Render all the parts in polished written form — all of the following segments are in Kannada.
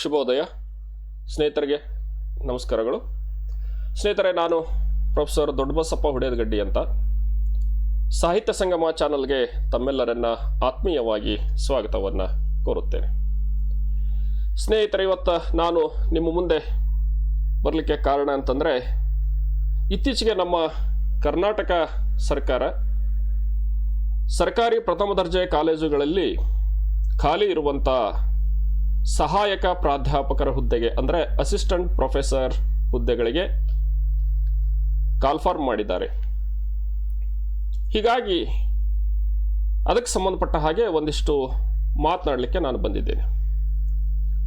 ಶುಭೋದಯ ಸ್ನೇಹಿತರಿಗೆ ನಮಸ್ಕಾರಗಳು. ಸ್ನೇಹಿತರೆ, ನಾನು ಪ್ರೊಫೆಸರ್ ದೊಡ್ಡಬಸಪ್ಪ ಹುಡೇದಗಡ್ಡಿ ಅಂತ ಸಾಹಿತ್ಯ ಸಂಗಮ ಚಾನಲ್ಗೆ ತಮ್ಮೆಲ್ಲರನ್ನ ಆತ್ಮೀಯವಾಗಿ ಸ್ವಾಗತವನ್ನು ಕೋರುತ್ತೇನೆ. ಸ್ನೇಹಿತರೆ, ಇವತ್ತು ನಾನು ನಿಮ್ಮ ಮುಂದೆ ಬರಲಿಕ್ಕೆ ಕಾರಣ ಅಂತಂದರೆ, ಇತ್ತೀಚೆಗೆ ನಮ್ಮ ಕರ್ನಾಟಕ ಸರ್ಕಾರ ಸರ್ಕಾರಿ ಪ್ರಥಮ ದರ್ಜೆ ಕಾಲೇಜುಗಳಲ್ಲಿ ಖಾಲಿ ಇರುವಂಥ ಸಹಾಯಕ ಪ್ರಾಧ್ಯಾಪಕರ ಹುದ್ದೆಗೆ ಅಂದರೆ ಅಸಿಸ್ಟೆಂಟ್ ಪ್ರೊಫೆಸರ್ ಹುದ್ದೆಗಳಿಗೆ ಕಾಲ್ಫಾರ್ಮ್ ಮಾಡಿದ್ದಾರೆ. ಹೀಗಾಗಿ ಅದಕ್ಕೆ ಸಂಬಂಧಪಟ್ಟ ಹಾಗೆ ಒಂದಿಷ್ಟು ಮಾತನಾಡಲಿಕ್ಕೆ ನಾನು ಬಂದಿದ್ದೇನೆ.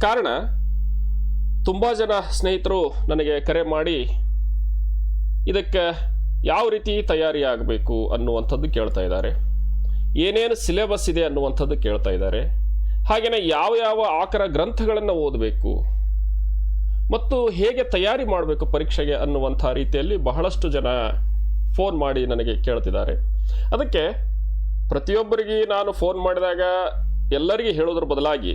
ಕಾರಣ, ತುಂಬ ಜನ ಸ್ನೇಹಿತರು ನನಗೆ ಕರೆ ಮಾಡಿ ಇದಕ್ಕೆ ಯಾವ ರೀತಿ ತಯಾರಿ ಆಗಬೇಕು ಅನ್ನುವಂಥದ್ದು ಕೇಳ್ತಾ ಇದ್ದಾರೆ, ಏನೇನು ಸಿಲೆಬಸ್ ಇದೆ ಅನ್ನುವಂಥದ್ದು ಕೇಳ್ತಾ ಇದ್ದಾರೆ, ಹಾಗೆಯೇ ಯಾವ ಯಾವ ಆಕರ ಗ್ರಂಥಗಳನ್ನು ಓದಬೇಕು ಮತ್ತು ಹೇಗೆ ತಯಾರಿ ಮಾಡಬೇಕು ಪರೀಕ್ಷೆಗೆ ಅನ್ನುವಂಥ ರೀತಿಯಲ್ಲಿ ಬಹಳಷ್ಟು ಜನ ಫೋನ್ ಮಾಡಿ ನನಗೆ ಕೇಳ್ತಿದ್ದಾರೆ. ಅದಕ್ಕೆ ಪ್ರತಿಯೊಬ್ಬರಿಗೆ ನಾನು ಫೋನ್ ಮಾಡಿದಾಗ ಎಲ್ಲರಿಗೂ ಹೇಳೋದ್ರ ಬದಲಾಗಿ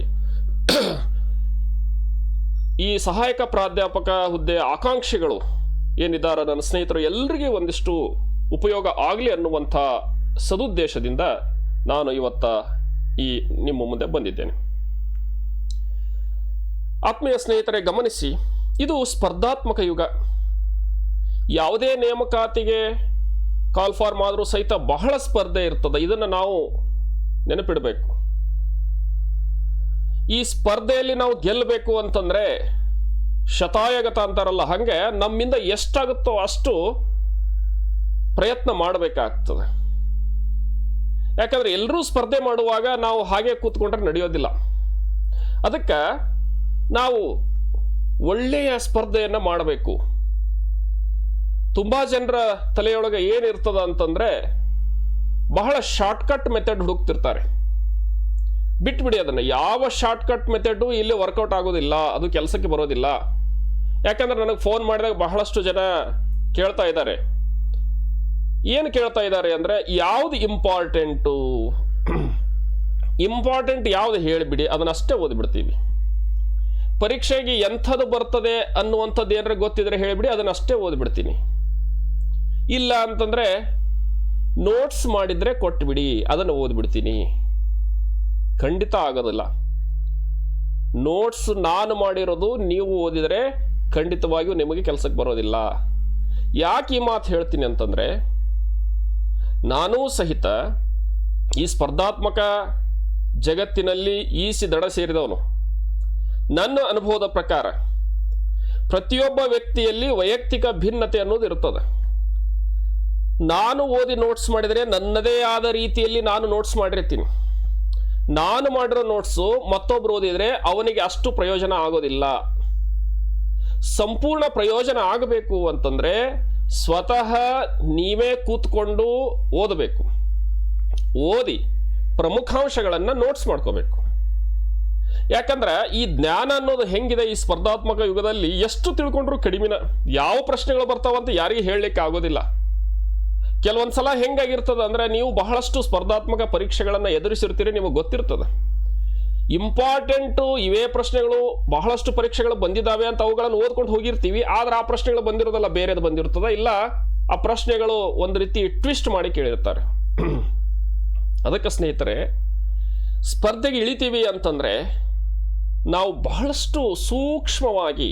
ಈ ಸಹಾಯಕ ಪ್ರಾಧ್ಯಾಪಕ ಹುದ್ದೆ ಆಕಾಂಕ್ಷಿಗಳು ಏನಿದ್ದಾರೆ ನನ್ನ ಸ್ನೇಹಿತರು ಎಲ್ಲರಿಗೂ ಒಂದಿಷ್ಟು ಉಪಯೋಗ ಆಗಲಿ ಅನ್ನುವಂಥ ಸದುದ್ದೇಶದಿಂದ ನಾನು ಇವತ್ತ ನಿಮ್ಮ ಮುಂದೆ ಬಂದಿದ್ದೇನೆ. ಆತ್ಮೀಯ ಸ್ನೇಹಿತರೆ, ಗಮನಿಸಿ, ಇದು ಸ್ಪರ್ಧಾತ್ಮಕ ಯುಗ. ಯಾವುದೇ ನೇಮಕಾತಿಗೆ ಕಾಲ್ಫಾರ್ಮ್ ಆದರೂ ಸಹಿತ ಬಹಳ ಸ್ಪರ್ಧೆ ಇರ್ತದೆ. ಇದನ್ನು ನಾವು ನೆನಪಿಡಬೇಕು. ಈ ಸ್ಪರ್ಧೆಯಲ್ಲಿ ನಾವು ಗೆಲ್ಲಬೇಕು ಅಂತಂದ್ರೆ ಶತಾಯಗತ ಅಂತಾರಲ್ಲ, ಹಾಗೆ ನಮ್ಮಿಂದ ಎಷ್ಟಾಗುತ್ತೋ ಅಷ್ಟು ಪ್ರಯತ್ನ ಮಾಡಬೇಕಾಗ್ತದೆ. ಯಾಕಂದ್ರೆ ಎಲ್ಲರೂ ಸ್ಪರ್ಧೆ ಮಾಡುವಾಗ ನಾವು ಹಾಗೆ ಕೂತ್ಕೊಂಡ್ರೆ ನಡೆಯೋದಿಲ್ಲ. ಅದಕ್ಕೆ ನಾವು ಒಳ್ಳೆಯ ಸ್ಪರ್ಧೆಯನ್ನು ಮಾಡಬೇಕು. ತುಂಬಾ ಜನರ ತಲೆಯೊಳಗೆ ಏನಿರ್ತದ ಅಂತಂದ್ರೆ ಬಹಳ ಶಾರ್ಟ್ಕಟ್ ಮೆಥಡ್ ಹುಡುಕ್ತಿರ್ತಾರೆ. ಬಿಟ್ಬಿಡಿ ಅದನ್ನು. ಯಾವ ಶಾರ್ಟ್ಕಟ್ ಮೆಥಡು ಇಲ್ಲಿ ವರ್ಕೌಟ್ ಆಗೋದಿಲ್ಲ, ಅದು ಕೆಲಸಕ್ಕೆ ಬರೋದಿಲ್ಲ. ಯಾಕಂದ್ರೆ ನನಗೆ ಫೋನ್ ಮಾಡಿದಾಗ ಬಹಳಷ್ಟು ಜನ ಕೇಳ್ತಾ ಇದ್ದಾರೆ. ಏನು ಕೇಳ್ತಾ ಇದ್ದಾರೆ ಅಂದರೆ, ಯಾವುದು ಇಂಪಾರ್ಟೆಂಟ್ ಯಾವುದು ಹೇಳಿಬಿಡಿ, ಅದನ್ನಷ್ಟೇ ಓದಿಬಿಡ್ತೀವಿ. ಪರೀಕ್ಷೆಗೆ ಎಂಥದ್ದು ಬರ್ತದೆ ಅನ್ನುವಂಥದ್ದು ಏನಾರ ಗೊತ್ತಿದ್ರೆ ಹೇಳಿಬಿಡಿ, ಅದನ್ನಷ್ಟೇ ಓದಿಬಿಡ್ತೀನಿ. ಇಲ್ಲ ಅಂತಂದರೆ ನೋಟ್ಸ್ ಮಾಡಿದರೆ ಕೊಟ್ಬಿಡಿ, ಅದನ್ನು ಓದಿಬಿಡ್ತೀನಿ. ಖಂಡಿತ ಆಗೋದಿಲ್ಲ. ನೋಟ್ಸ್ ನಾನು ಮಾಡಿರೋದು ನೀವು ಓದಿದರೆ ಖಂಡಿತವಾಗಿಯೂ ನಿಮಗೆ ಕೆಲಸಕ್ಕೆ ಬರೋದಿಲ್ಲ. ಯಾಕೆ ಈ ಮಾತು ಹೇಳ್ತೀನಿ ಅಂತಂದರೆ, ನಾನೂ ಸಹಿತ ಈ ಸ್ಪರ್ಧಾತ್ಮಕ ಜಗತ್ತಿನಲ್ಲಿ ಈಸಿ ದಡ ಸೇರಿದವನು. ನನ್ನ ಅನುಭವದ ಪ್ರಕಾರ ಪ್ರತಿಯೊಬ್ಬ ವ್ಯಕ್ತಿಯಲ್ಲಿ ವೈಯಕ್ತಿಕ ಭಿನ್ನತೆ ಅನ್ನೋದು ಇರುತ್ತದೆ. ನಾನು ಓದಿ ನೋಟ್ಸ್ ಮಾಡಿದರೆ ನನ್ನದೇ ಆದ ರೀತಿಯಲ್ಲಿ ನಾನು ನೋಟ್ಸ್ ಮಾಡಿರ್ತೀನಿ. ನಾನು ಮಾಡಿರೋ ನೋಟ್ಸು ಮತ್ತೊಬ್ರು ಓದಿದರೆ ಅವನಿಗೆ ಅಷ್ಟು ಪ್ರಯೋಜನ ಆಗೋದಿಲ್ಲ. ಸಂಪೂರ್ಣ ಪ್ರಯೋಜನ ಆಗಬೇಕು ಅಂತಂದ್ರೆ ಸ್ವತಃ ನೀವೇ ಕೂತ್ಕೊಂಡು ಓದಬೇಕು. ಓದಿ ಪ್ರಮುಖಾಂಶಗಳನ್ನು ನೋಟ್ಸ್ ಮಾಡ್ಕೋಬೇಕು. ಯಾಕಂದ್ರೆ ಈ ಜ್ಞಾನ ಅನ್ನೋದು ಹೆಂಗಿದೆ ಈ ಸ್ಪರ್ಧಾತ್ಮಕ ಯುಗದಲ್ಲಿ, ಎಷ್ಟು ತಿಳ್ಕೊಂಡ್ರು ಕಡಿಮೆನ. ಯಾವ ಪ್ರಶ್ನೆಗಳು ಬರ್ತಾವಂತ ಯಾರಿಗೆ ಹೇಳಲಿಕ್ಕೆ ಆಗೋದಿಲ್ಲ. ಕೆಲವೊಂದ್ಸಲ ಹೆಂಗಾಗಿರ್ತದೆ ಅಂದ್ರೆ, ನೀವು ಬಹಳಷ್ಟು ಸ್ಪರ್ಧಾತ್ಮಕ ಪರೀಕ್ಷೆಗಳನ್ನು ಎದುರಿಸಿರ್ತೀರಿ, ನಿಮಗೆ ಗೊತ್ತಿರ್ತದೆ. ಇಂಪಾರ್ಟೆಂಟು ಇವೇ ಪ್ರಶ್ನೆಗಳು ಬಹಳಷ್ಟು ಪರೀಕ್ಷೆಗಳು ಬಂದಿದ್ದಾವೆ ಅಂತ ಅವುಗಳನ್ನು ಓದ್ಕೊಂಡು ಹೋಗಿರ್ತೀವಿ. ಆದ್ರೆ ಆ ಪ್ರಶ್ನೆಗಳು ಬಂದಿರೋದಲ್ಲ, ಬೇರೆದು ಬಂದಿರ್ತದ. ಇಲ್ಲ, ಆ ಪ್ರಶ್ನೆಗಳು ಒಂದು ರೀತಿ ಟ್ವಿಸ್ಟ್ ಮಾಡಿ ಕೇಳಿರ್ತಾರೆ. ಅದಕ್ಕೆ ಸ್ನೇಹಿತರೆ, ಸ್ಪರ್ಧೆಗೆ ಇಳಿತೀವಿ ಅಂತಂದ್ರೆ ನಾವು ಬಹಳಷ್ಟು ಸೂಕ್ಷ್ಮವಾಗಿ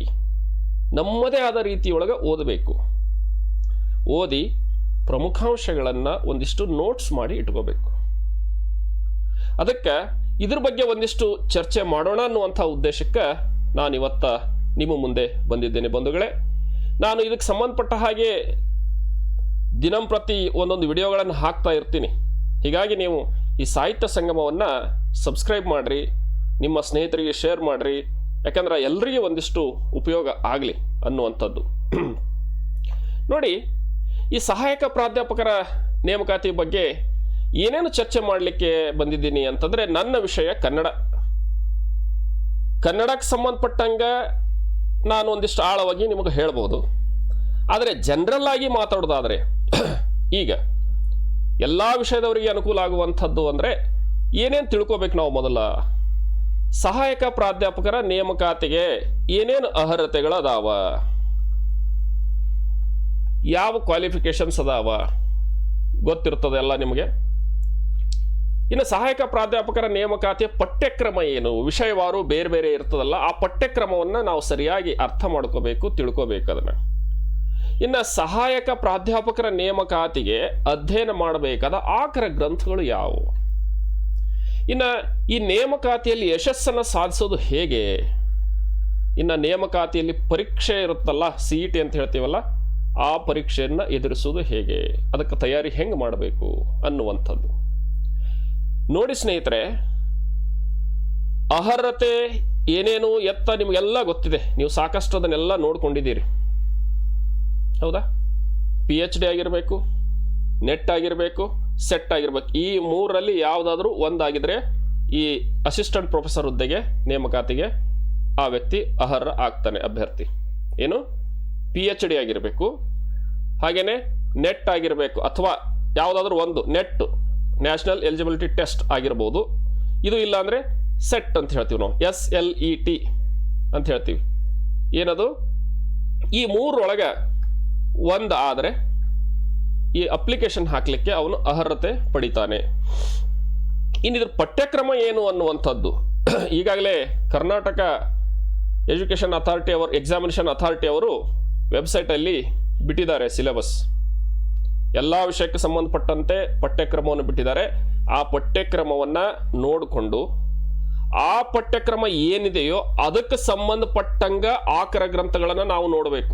ನಮ್ಮದೇ ಆದ ರೀತಿಯೊಳಗೆ ಓದಬೇಕು. ಓದಿ ಪ್ರಮುಖಾಂಶಗಳನ್ನು ಒಂದಿಷ್ಟು ನೋಟ್ಸ್ ಮಾಡಿ ಇಟ್ಕೋಬೇಕು. ಅದಕ್ಕೆ ಇದ್ರ ಬಗ್ಗೆ ಒಂದಿಷ್ಟು ಚರ್ಚೆ ಮಾಡೋಣ ಅನ್ನುವಂಥ ಉದ್ದೇಶಕ್ಕೆ ನಾನು ಇವತ್ತ ನಿಮ್ಮ ಮುಂದೆ ಬಂದಿದ್ದೇನೆ ಬಂಧುಗಳೇ. ನಾನು ಇದಕ್ಕೆ ಸಂಬಂಧಪಟ್ಟ ಹಾಗೆ ದಿನಂಪ್ರತಿ ಒಂದೊಂದು ವಿಡಿಯೋಗಳನ್ನು ಹಾಕ್ತಾ ಇರ್ತೀನಿ. ಹೀಗಾಗಿ ನೀವು ಈ ಸಾಹಿತ್ಯ ಸಂಗಮವನ್ನು ಸಬ್ಸ್ಕ್ರೈಬ್ ಮಾಡಿರಿ, ನಿಮ್ಮ ಸ್ನೇಹಿತರಿಗೆ ಶೇರ್ ಮಾಡಿರಿ. ಯಾಕಂದ್ರೆ ಎಲ್ಲರಿಗೂ ಒಂದಿಷ್ಟು ಉಪಯೋಗ ಆಗಲಿ ಅನ್ನುವಂಥದ್ದು. ನೋಡಿ, ಈ ಸಹಾಯಕ ಪ್ರಾಧ್ಯಾಪಕರ ನೇಮಕಾತಿ ಬಗ್ಗೆ ಏನೇನು ಚರ್ಚೆ ಮಾಡಲಿಕ್ಕೆ ಬಂದಿದ್ದೀನಿ ಅಂತಂದರೆ, ನನ್ನ ವಿಷಯ ಕನ್ನಡಕ್ಕೆ ಸಂಬಂಧಪಟ್ಟಂಗೆ ನಾನು ಒಂದಿಷ್ಟು ಆಳವಾಗಿ ನಿಮಗೆ ಹೇಳ್ಬೋದು. ಆದರೆ ಜನರಲ್ ಆಗಿ ಮಾತಾಡೋದಾದರೆ, ಈಗ ಎಲ್ಲ ವಿಷಯದವರಿಗೆ ಅನುಕೂಲ ಆಗುವಂಥದ್ದು ಅಂದರೆ ಏನೇನು ತಿಳ್ಕೋಬೇಕು ನಾವು ಮೊದಲ ಸಹಾಯಕ ಪ್ರಾಧ್ಯಾಪಕರ ನೇಮಕಾತಿಗೆ ಏನೇನು ಅರ್ಹತೆಗಳದಾವ, ಯಾವ ಕ್ವಾಲಿಫಿಕೇಶನ್ಸ್ ಅದಾವ ಗೊತ್ತಿರ್ತದೆ ಎಲ್ಲ ನಿಮಗೆ. ಇನ್ನು ಸಹಾಯಕ ಪ್ರಾಧ್ಯಾಪಕರ ನೇಮಕಾತಿಯ ಪಠ್ಯಕ್ರಮ ಏನು, ವಿಷಯವಾರು ಬೇರೆ ಬೇರೆ ಇರ್ತದಲ್ಲ, ಆ ಪಠ್ಯಕ್ರಮವನ್ನು ನಾವು ಸರಿಯಾಗಿ ಅರ್ಥ ಮಾಡ್ಕೋಬೇಕು, ತಿಳ್ಕೋಬೇಕು ಅದನ್ನು. ಇನ್ನು ಸಹಾಯಕ ಪ್ರಾಧ್ಯಾಪಕರ ನೇಮಕಾತಿಗೆ ಅಧ್ಯಯನ ಮಾಡಬೇಕಾದ ಆಕರ ಗ್ರಂಥಗಳು ಯಾವುವು, ಇನ್ನು ಈ ನೇಮಕಾತಿಯಲ್ಲಿ ಯಶಸ್ಸನ್ನು ಸಾಧಿಸೋದು ಹೇಗೆ, ಇನ್ನು ನೇಮಕಾತಿಯಲ್ಲಿ ಪರೀಕ್ಷೆ ಇರುತ್ತಲ್ಲ, CET ಅಂತ ಹೇಳ್ತೀವಲ್ಲ, ಆ ಪರೀಕ್ಷೆಯನ್ನು ಎದುರಿಸೋದು ಹೇಗೆ, ಅದಕ್ಕೆ ತಯಾರಿ ಹೆಂಗೆ ಮಾಡಬೇಕು ಅನ್ನುವಂಥದ್ದು. ನೋಡಿ ಸ್ನೇಹಿತರೆ, ಅರ್ಹತೆ ಏನೇನು ಎತ್ತ ನಿಮಗೆಲ್ಲ ಗೊತ್ತಿದೆ, ನೀವು ಸಾಕಷ್ಟು ಅದನ್ನೆಲ್ಲ ನೋಡ್ಕೊಂಡಿದ್ದೀರಿ, ಹೌದಾ. PhD ಆಗಿರಬೇಕು, ನೆಟ್ ಆಗಿರಬೇಕು, ಸೆಟ್ ಆಗಿರ್ಬೇಕು. ಈ ಮೂರರಲ್ಲಿ ಯಾವುದಾದ್ರೂ ಒಂದಾಗಿದ್ರೆ ಈ ಅಸಿಸ್ಟೆಂಟ್ ಪ್ರೊಫೆಸರ್ ಹುದ್ದೆಗೆ ನೇಮಕಾತಿಗೆ ಆ ವ್ಯಕ್ತಿ ಅರ್ಹ ಆಗ್ತಾನೆ, ಅಭ್ಯರ್ಥಿ. ಏನು PhD ಆಗಿರಬೇಕು, ಹಾಗೇನೆ ನೆಟ್ ಆಗಿರಬೇಕು, ಅಥವಾ ಯಾವುದಾದ್ರೂ ಒಂದು ನೆಟ್ ನ್ಯಾಷನಲ್ ಎಲಿಜಿಬಿಲಿಟಿ ಟೆಸ್ಟ್ ಆಗಿರ್ಬೋದು. ಇದು ಇಲ್ಲ ಅಂದರೆ ಸೆಟ್ ಅಂತ ಹೇಳ್ತೀವಿ ನಾವು, SLET ಅಂತ ಹೇಳ್ತೀವಿ. ಏನದು, ಈ ಮೂರೊಳಗೆ ಒಂದು ಆದರೆ ಈ ಅಪ್ಲಿಕೇಶನ್ ಹಾಕಲಿಕ್ಕೆ ಅವನು ಅರ್ಹತೆ ಪಡಿತಾನೆ. ಇನ್ನಿದ್ರ ಪಠ್ಯಕ್ರಮ ಏನು ಅನ್ನುವಂಥದ್ದು ಈಗಾಗಲೇ ಕರ್ನಾಟಕ ಎಜುಕೇಷನ್ ಅಥಾರಿಟಿ ಅವರು, ಎಕ್ಸಾಮಿನೇಷನ್ ಅಥಾರಿಟಿ ಅವರು ವೆಬ್ಸೈಟಲ್ಲಿ ಬಿಟ್ಟಿದ್ದಾರೆ ಸಿಲೆಬಸ್. ಎಲ್ಲ ವಿಷಯಕ್ಕೆ ಸಂಬಂಧಪಟ್ಟಂತೆ ಪಠ್ಯಕ್ರಮವನ್ನು ಬಿಟ್ಟಿದ್ದಾರೆ. ಆ ಪಠ್ಯಕ್ರಮವನ್ನು ನೋಡಿಕೊಂಡು ಆ ಪಠ್ಯಕ್ರಮ ಏನಿದೆಯೋ ಅದಕ್ಕೆ ಸಂಬಂಧಪಟ್ಟಂಗ ಆಕರ ಗ್ರಂಥಗಳನ್ನು ನಾವು ನೋಡಬೇಕು.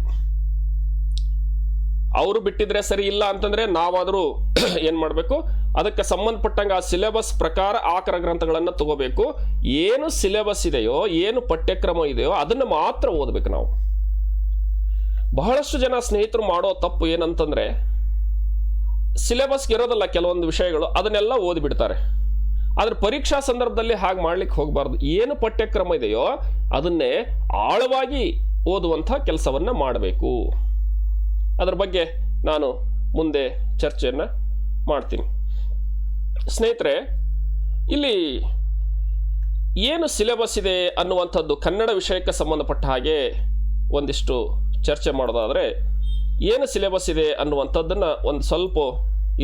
ಅವರು ಬಿಟ್ಟಿದ್ರೆ ಸರಿ, ಇಲ್ಲ ಅಂತಂದ್ರೆ ನಾವಾದರೂ ಏನು ಮಾಡಬೇಕು, ಅದಕ್ಕೆ ಸಂಬಂಧಪಟ್ಟಂಗೆ ಆ ಸಿಲೆಬಸ್ ಪ್ರಕಾರ ಆಕರ ಗ್ರಂಥಗಳನ್ನು ತಗೋಬೇಕು. ಏನು ಸಿಲೆಬಸ್ ಇದೆಯೋ, ಏನು ಪಠ್ಯಕ್ರಮ ಇದೆಯೋ ಅದನ್ನು ಮಾತ್ರ ಓದಬೇಕು ನಾವು. ಬಹಳಷ್ಟು ಜನ ಸ್ನೇಹಿತರು ಮಾಡೋ ತಪ್ಪು ಏನಂತಂದ್ರೆ, ಸಿಲೆಬಸ್ಗೆ ಇರೋದಲ್ಲ ಕೆಲವೊಂದು ವಿಷಯಗಳು, ಅದನ್ನೆಲ್ಲ ಓದಿಬಿಡ್ತಾರೆ. ಆದ್ರೆ ಪರೀಕ್ಷಾ ಸಂದರ್ಭದಲ್ಲಿ ಹಾಗೆ ಮಾಡ್ಲಿಕ್ಕೆ ಹೋಗಬಾರ್ದು. ಏನು ಪಠ್ಯಕ್ರಮ ಇದೆಯೋ ಅದನ್ನೇ ಆಳವಾಗಿ ಓದುವಂಥ ಕೆಲಸವನ್ನು ಮಾಡಬೇಕು. ಅದರ ಬಗ್ಗೆ ನಾನು ಮುಂದೆ ಚರ್ಚೆಯನ್ನು ಮಾಡ್ತೀನಿ. ಸ್ನೇಹಿತರೆ, ಇಲ್ಲಿ ಏನು ಸಿಲೆಬಸ್ ಇದೆ ಅನ್ನುವಂಥದ್ದು ಕನ್ನಡ ವಿಷಯಕ್ಕೆ ಸಂಬಂಧಪಟ್ಟ ಹಾಗೆ ಒಂದಿಷ್ಟು ಚರ್ಚೆ ಮಾಡೋದಾದರೆ, ಏನು ಸಿಲೆಬಸ್ ಇದೆ ಅನ್ನುವಂಥದ್ದನ್ನು ಒಂದು ಸ್ವಲ್ಪ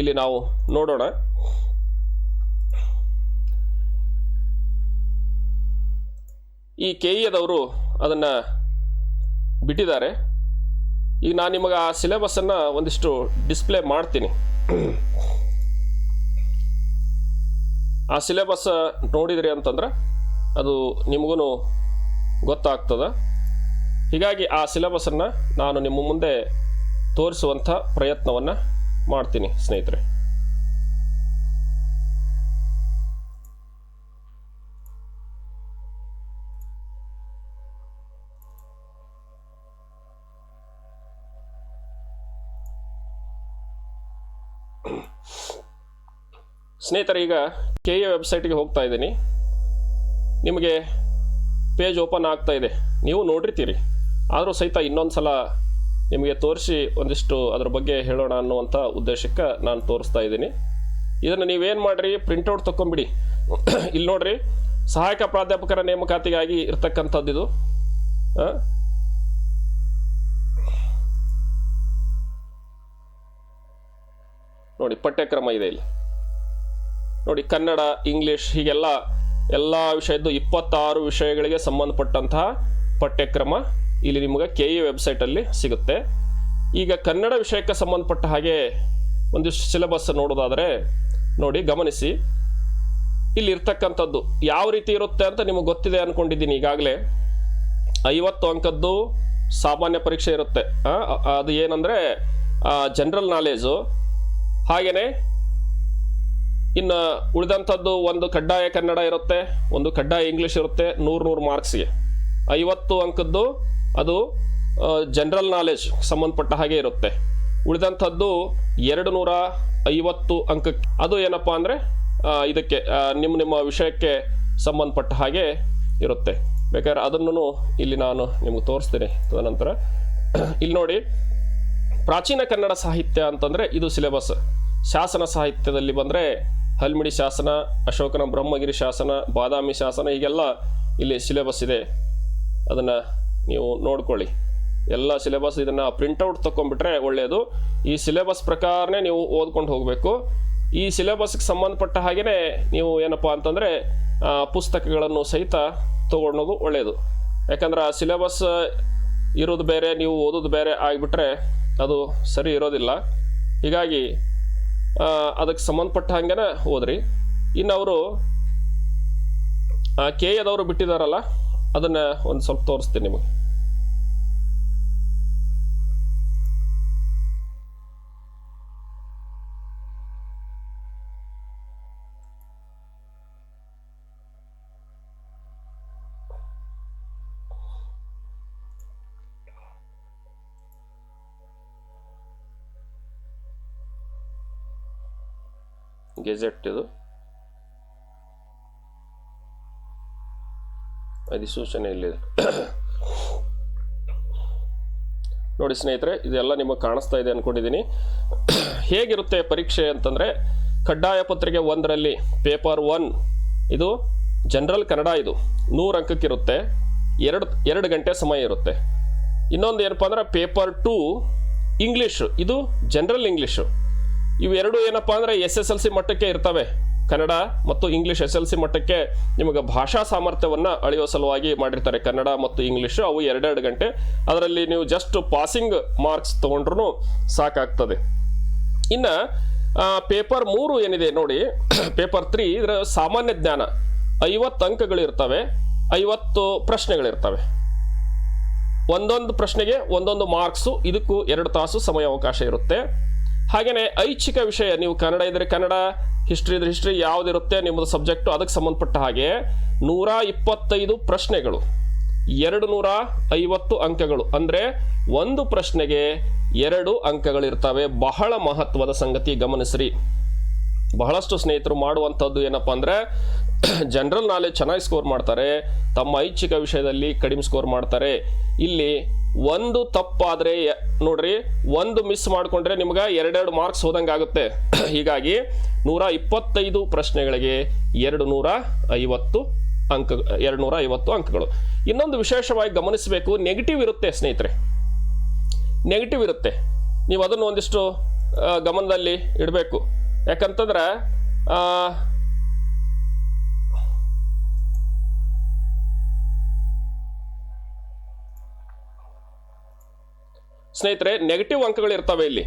ಇಲ್ಲಿ ನಾವು ನೋಡೋಣ. ಈ KEದವರು ಅದನ್ನು ಬಿಟ್ಟಿದ್ದಾರೆ. ಈಗ ನಾನು ನಿಮಗೆ ಆ ಸಿಲೆಬಸ್ಸನ್ನು ಒಂದಿಷ್ಟು ಡಿಸ್ಪ್ಲೇ ಮಾಡ್ತೀನಿ. ಆ ಸಿಲೆಬಸ್ ನೋಡಿದ್ರಿ ಅಂತಂದ್ರೆ ಅದು ನಿಮಗೂ ಗೊತ್ತಾಗ್ತದೆ. ಹೀಗಾಗಿ ಆ ಸಿಲೆಬಸ್ಸನ್ನು ನಾನು ನಿಮ್ಮ ಮುಂದೆ ತೋರಿಸುವಂಥ ಪ್ರಯತ್ನವನ್ನು ಮಾಡ್ತೀನಿ ಸ್ನೇಹಿತರೆ. ಸ್ನೇಹಿತರೆ, ಈಗ KE ವೆಬ್ಸೈಟ್ಗೆ ಹೋಗ್ತಾ ಇದ್ದೀನಿ. ನಿಮಗೆ ಪೇಜ್ ಓಪನ್ ಆಗ್ತಾ ಇದೆ, ನೀವು ನೋಡಿರ್ತೀರಿ. ಆದರೂ ಸಹಿತ ಇನ್ನೊಂದು ಸಲ ನಿಮಗೆ ತೋರಿಸಿ ಒಂದಿಷ್ಟು ಅದರ ಬಗ್ಗೆ ಹೇಳೋಣ ಅನ್ನುವಂಥ ಉದ್ದೇಶಕ್ಕೆ ನಾನು ತೋರಿಸ್ತಾ ಇದ್ದೀನಿ. ಇದನ್ನು ನೀವೇನು ಮಾಡಿರಿ, ಪ್ರಿಂಟೌಟ್ ತೊಗೊಂಬಿಡಿ. ಇಲ್ಲಿ ನೋಡ್ರಿ, ಸಹಾಯಕ ಪ್ರಾಧ್ಯಾಪಕರ ನೇಮಕಾತಿಗಾಗಿ ಇರ್ತಕ್ಕಂಥದ್ದು ಇದು. ನೋಡಿ, ಪಠ್ಯಕ್ರಮ ಇದೆ ಇಲ್ಲಿ ನೋಡಿ, ಕನ್ನಡ, ಇಂಗ್ಲೀಷ್, ಹೀಗೆಲ್ಲ ಎಲ್ಲ ವಿಷಯದ್ದು 26 ವಿಷಯಗಳಿಗೆ ಸಂಬಂಧಪಟ್ಟಂತಹ ಪಠ್ಯಕ್ರಮ ಇಲ್ಲಿ ನಿಮಗೆ KE ವೆಬ್ಸೈಟಲ್ಲಿ ಸಿಗುತ್ತೆ. ಈಗ ಕನ್ನಡ ವಿಷಯಕ್ಕೆ ಸಂಬಂಧಪಟ್ಟ ಹಾಗೆ ಒಂದಿಷ್ಟು ಸಿಲೆಬಸ್ ನೋಡೋದಾದರೆ ನೋಡಿ, ಗಮನಿಸಿ. ಇಲ್ಲಿ ಇರ್ತಕ್ಕಂಥದ್ದು ಯಾವ ರೀತಿ ಇರುತ್ತೆ ಅಂತ ನಿಮಗೆ ಗೊತ್ತಿದೆ ಅಂದ್ಕೊಂಡಿದ್ದೀನಿ ಈಗಾಗಲೇ. 50 ಅಂಕದ್ದು ಸಾಮಾನ್ಯ ಪರೀಕ್ಷೆ ಇರುತ್ತೆ. ಅದು ಏನಂದರೆ ಜನರಲ್ ನಾಲೆಜು. ಹಾಗೆಯೇ ಇನ್ನು ಉಳಿದಂಥದ್ದು ಒಂದು ಕಡ್ಡಾಯ ಕನ್ನಡ ಇರುತ್ತೆ, ಒಂದು ಕಡ್ಡಾಯ ಇಂಗ್ಲೀಷ್ ಇರುತ್ತೆ. 100 ಮಾರ್ಕ್ಸ್ಗೆ 50 ಅಂಕದ್ದು ಅದು ಜನರಲ್ ನಾಲೆಜ್ ಸಂಬಂಧಪಟ್ಟ ಹಾಗೆ ಇರುತ್ತೆ. ಉಳಿದಂಥದ್ದು 250 ಅಂಕಕ್ಕೆ ಅದು ಏನಪ್ಪ ಅಂದರೆ ಇದಕ್ಕೆ ನಿಮ್ಮ ವಿಷಯಕ್ಕೆ ಸಂಬಂಧಪಟ್ಟ ಹಾಗೆ ಇರುತ್ತೆ. ಬೇಕಾದ್ರೆ ಅದನ್ನು ಇಲ್ಲಿ ನಾನು ನಿಮಗೆ ತೋರಿಸ್ತೀನಿ ತದನಂತರ. ಇಲ್ಲಿ ನೋಡಿ, ಪ್ರಾಚೀನ ಕನ್ನಡ ಸಾಹಿತ್ಯ ಅಂತಂದರೆ ಇದು ಸಿಲೆಬಸ್. ಶಾಸನ ಸಾಹಿತ್ಯದಲ್ಲಿ ಬಂದರೆ ಹಲ್ಮಿಡಿ ಶಾಸನ, ಅಶೋಕನ ಬ್ರಹ್ಮಗಿರಿ ಶಾಸನ, ಬಾದಾಮಿ ಶಾಸನ, ಹೀಗೆಲ್ಲ ಇಲ್ಲಿ ಸಿಲೆಬಸ್ ಇದೆ, ಅದನ್ನು ನೀವು ನೋಡ್ಕೊಳ್ಳಿ. ಎಲ್ಲ ಸಿಲೆಬಸ್ ಇದನ್ನು ಪ್ರಿಂಟೌಟ್ ತೊಗೊಂಡ್ಬಿಟ್ರೆ ಒಳ್ಳೆಯದು. ಈ ಸಿಲೆಬಸ್ ಪ್ರಕಾರನೇ ನೀವು ಓದ್ಕೊಂಡು ಹೋಗಬೇಕು. ಈ ಸಿಲೆಬಸ್ಗೆ ಸಂಬಂಧಪಟ್ಟ ಹಾಗೆಯೇ ನೀವು ಏನಪ್ಪ ಅಂತಂದರೆ ಪುಸ್ತಕಗಳನ್ನು ಸಹಿತ ತೊಗೊಳೋದು ಒಳ್ಳೆಯದು. ಯಾಕಂದ್ರೆ ಆ ಸಿಲೆಬಸ್ ಇರೋದು ಬೇರೆ, ನೀವು ಓದೋದು ಬೇರೆ ಆಗಿಬಿಟ್ರೆ ಅದು ಸರಿ ಇರೋದಿಲ್ಲ. ಹೀಗಾಗಿ ಅದಕ್ಕೆ ಸಂಬಂಧಪಟ್ಟ ಹಾಗೆ ಓದ್ರಿ. ಇನ್ನು ಅವರು ಕೆ ಎದವರು ಬಿಟ್ಟಿದ್ದಾರಲ್ಲ, ಅದನ್ನು ಒಂದು ಸ್ವಲ್ಪ ತೋರಿಸ್ತೀನಿ ನಿಮಗೆ. ಗೆಜೆಟ್ ಇದು ಅಧಿಸೂಚನೆ ಇಲ್ಲಿದೆ ನೋಡಿ ಸ್ನೇಹಿತರೆ, ಇದೆಲ್ಲ ನಿಮಗೆ ಕಾಣಿಸ್ತಾ ಇದೆ ಅಂದ್ಕೊಂಡಿದ್ದೀನಿ. ಹೇಗಿರುತ್ತೆ ಪರೀಕ್ಷೆ ಅಂತಂದರೆ, ಕಡ್ಡಾಯ ಪತ್ರಿಕೆ 1ರಲ್ಲಿ ಪೇಪರ್ 1 ಇದು ಜನರಲ್ ಕನ್ನಡ, ಇದು 100 ಅಂಕಕ್ಕಿರುತ್ತೆ, 2 ಗಂಟೆ ಸಮಯ ಇರುತ್ತೆ. ಇನ್ನೊಂದು ಏನಪ್ಪ ಅಂದ್ರೆ ಪೇಪರ್ 2 ಇಂಗ್ಲೀಷು, ಇದು ಜನರಲ್ ಇಂಗ್ಲೀಷು. ಇವೆರಡು ಏನಪ್ಪ ಅಂದರೆ SSLC ಮಟ್ಟಕ್ಕೆ ಇರ್ತವೆ. ಕನ್ನಡ ಮತ್ತು ಇಂಗ್ಲೀಷ್ SSLC ಮಟ್ಟಕ್ಕೆ ನಿಮಗೆ ಭಾಷಾ ಸಾಮರ್ಥ್ಯವನ್ನು ಅಳೆಯುವ ಸಲುವಾಗಿ ಮಾಡಿರ್ತಾರೆ. ಕನ್ನಡ ಮತ್ತು ಇಂಗ್ಲೀಷು ಅವು 2 ಗಂಟೆ. ಅದರಲ್ಲಿ ನೀವು ಜಸ್ಟ್ ಪಾಸಿಂಗ್ ಮಾರ್ಕ್ಸ್ ತೊಗೊಂಡ್ರೂ ಸಾಕಾಗ್ತದೆ. ಇನ್ನು ಪೇಪರ್ 3 ಏನಿದೆ ನೋಡಿ, ಪೇಪರ್ 3 ಇದರ ಸಾಮಾನ್ಯ ಜ್ಞಾನ 50 ಅಂಕಗಳಿರ್ತವೆ, 50 ಪ್ರಶ್ನೆಗಳಿರ್ತವೆ. ಒಂದೊಂದು ಪ್ರಶ್ನೆಗೆ ಒಂದೊಂದು ಮಾರ್ಕ್ಸು, ಇದಕ್ಕೂ 2 ತಾಸು ಸಮಯಾವಕಾಶ ಇರುತ್ತೆ. ಹಾಗೆಯೇ ಐಚ್ಛಿಕ ವಿಷಯ, ನೀವು ಕನ್ನಡ ಇದ್ದರೆ ಕನ್ನಡ, ಹಿಸ್ಟ್ರಿ ಇದ್ರೆ ಹಿಸ್ಟ್ರಿ, ಯಾವುದಿರುತ್ತೆ ನಿಮ್ಮದು ಸಬ್ಜೆಕ್ಟು ಅದಕ್ಕೆ ಸಂಬಂಧಪಟ್ಟ ಹಾಗೆ 125 ಪ್ರಶ್ನೆಗಳು, 250 ಅಂಕಗಳು. ಅಂದರೆ ಒಂದು ಪ್ರಶ್ನೆಗೆ 2 ಅಂಕಗಳಿರ್ತವೆ. ಬಹಳ ಮಹತ್ವದ ಸಂಗತಿ, ಗಮನಿಸ್ರಿ. ಬಹಳಷ್ಟು ಸ್ನೇಹಿತರು ಮಾಡುವಂಥದ್ದು ಏನಪ್ಪ ಅಂದರೆ, ಜನರಲ್ ನಾಲೆಜ್ ಚೆನ್ನಾಗಿ ಸ್ಕೋರ್ ಮಾಡ್ತಾರೆ, ತಮ್ಮ ಐಚ್ಛಿಕ ವಿಷಯದಲ್ಲಿ ಕಡಿಮೆ ಸ್ಕೋರ್ ಮಾಡ್ತಾರೆ. ಇಲ್ಲಿ ಒಂದು ತಪ್ಪಾದರೆ ನೋಡ್ರಿ, ಒಂದು ಮಿಸ್ ಮಾಡಿಕೊಂಡ್ರೆ ನಿಮ್ಗೆ 2 ಮಾರ್ಕ್ಸ್ ಹೋದಂಗೆ ಆಗುತ್ತೆ. ಹೀಗಾಗಿ 125 ಪ್ರಶ್ನೆಗಳಿಗೆ 250 ಅಂಕಗಳು. ಇನ್ನೊಂದು ವಿಶೇಷವಾಗಿ ಗಮನಿಸಬೇಕು, ನೆಗೆಟಿವ್ ಇರುತ್ತೆ ಸ್ನೇಹಿತರೆ, ನೆಗೆಟಿವ್ ಇರುತ್ತೆ. ನೀವು ಅದನ್ನು ಒಂದಿಷ್ಟು ಗಮನದಲ್ಲಿ ಇಡಬೇಕು. ಯಾಕಂತಂದ್ರೆ ಸ್ನೇಹಿತರೆ ನೆಗೆಟಿವ್ ಅಂಕಗಳು ಇರ್ತವೆ ಇಲ್ಲಿ.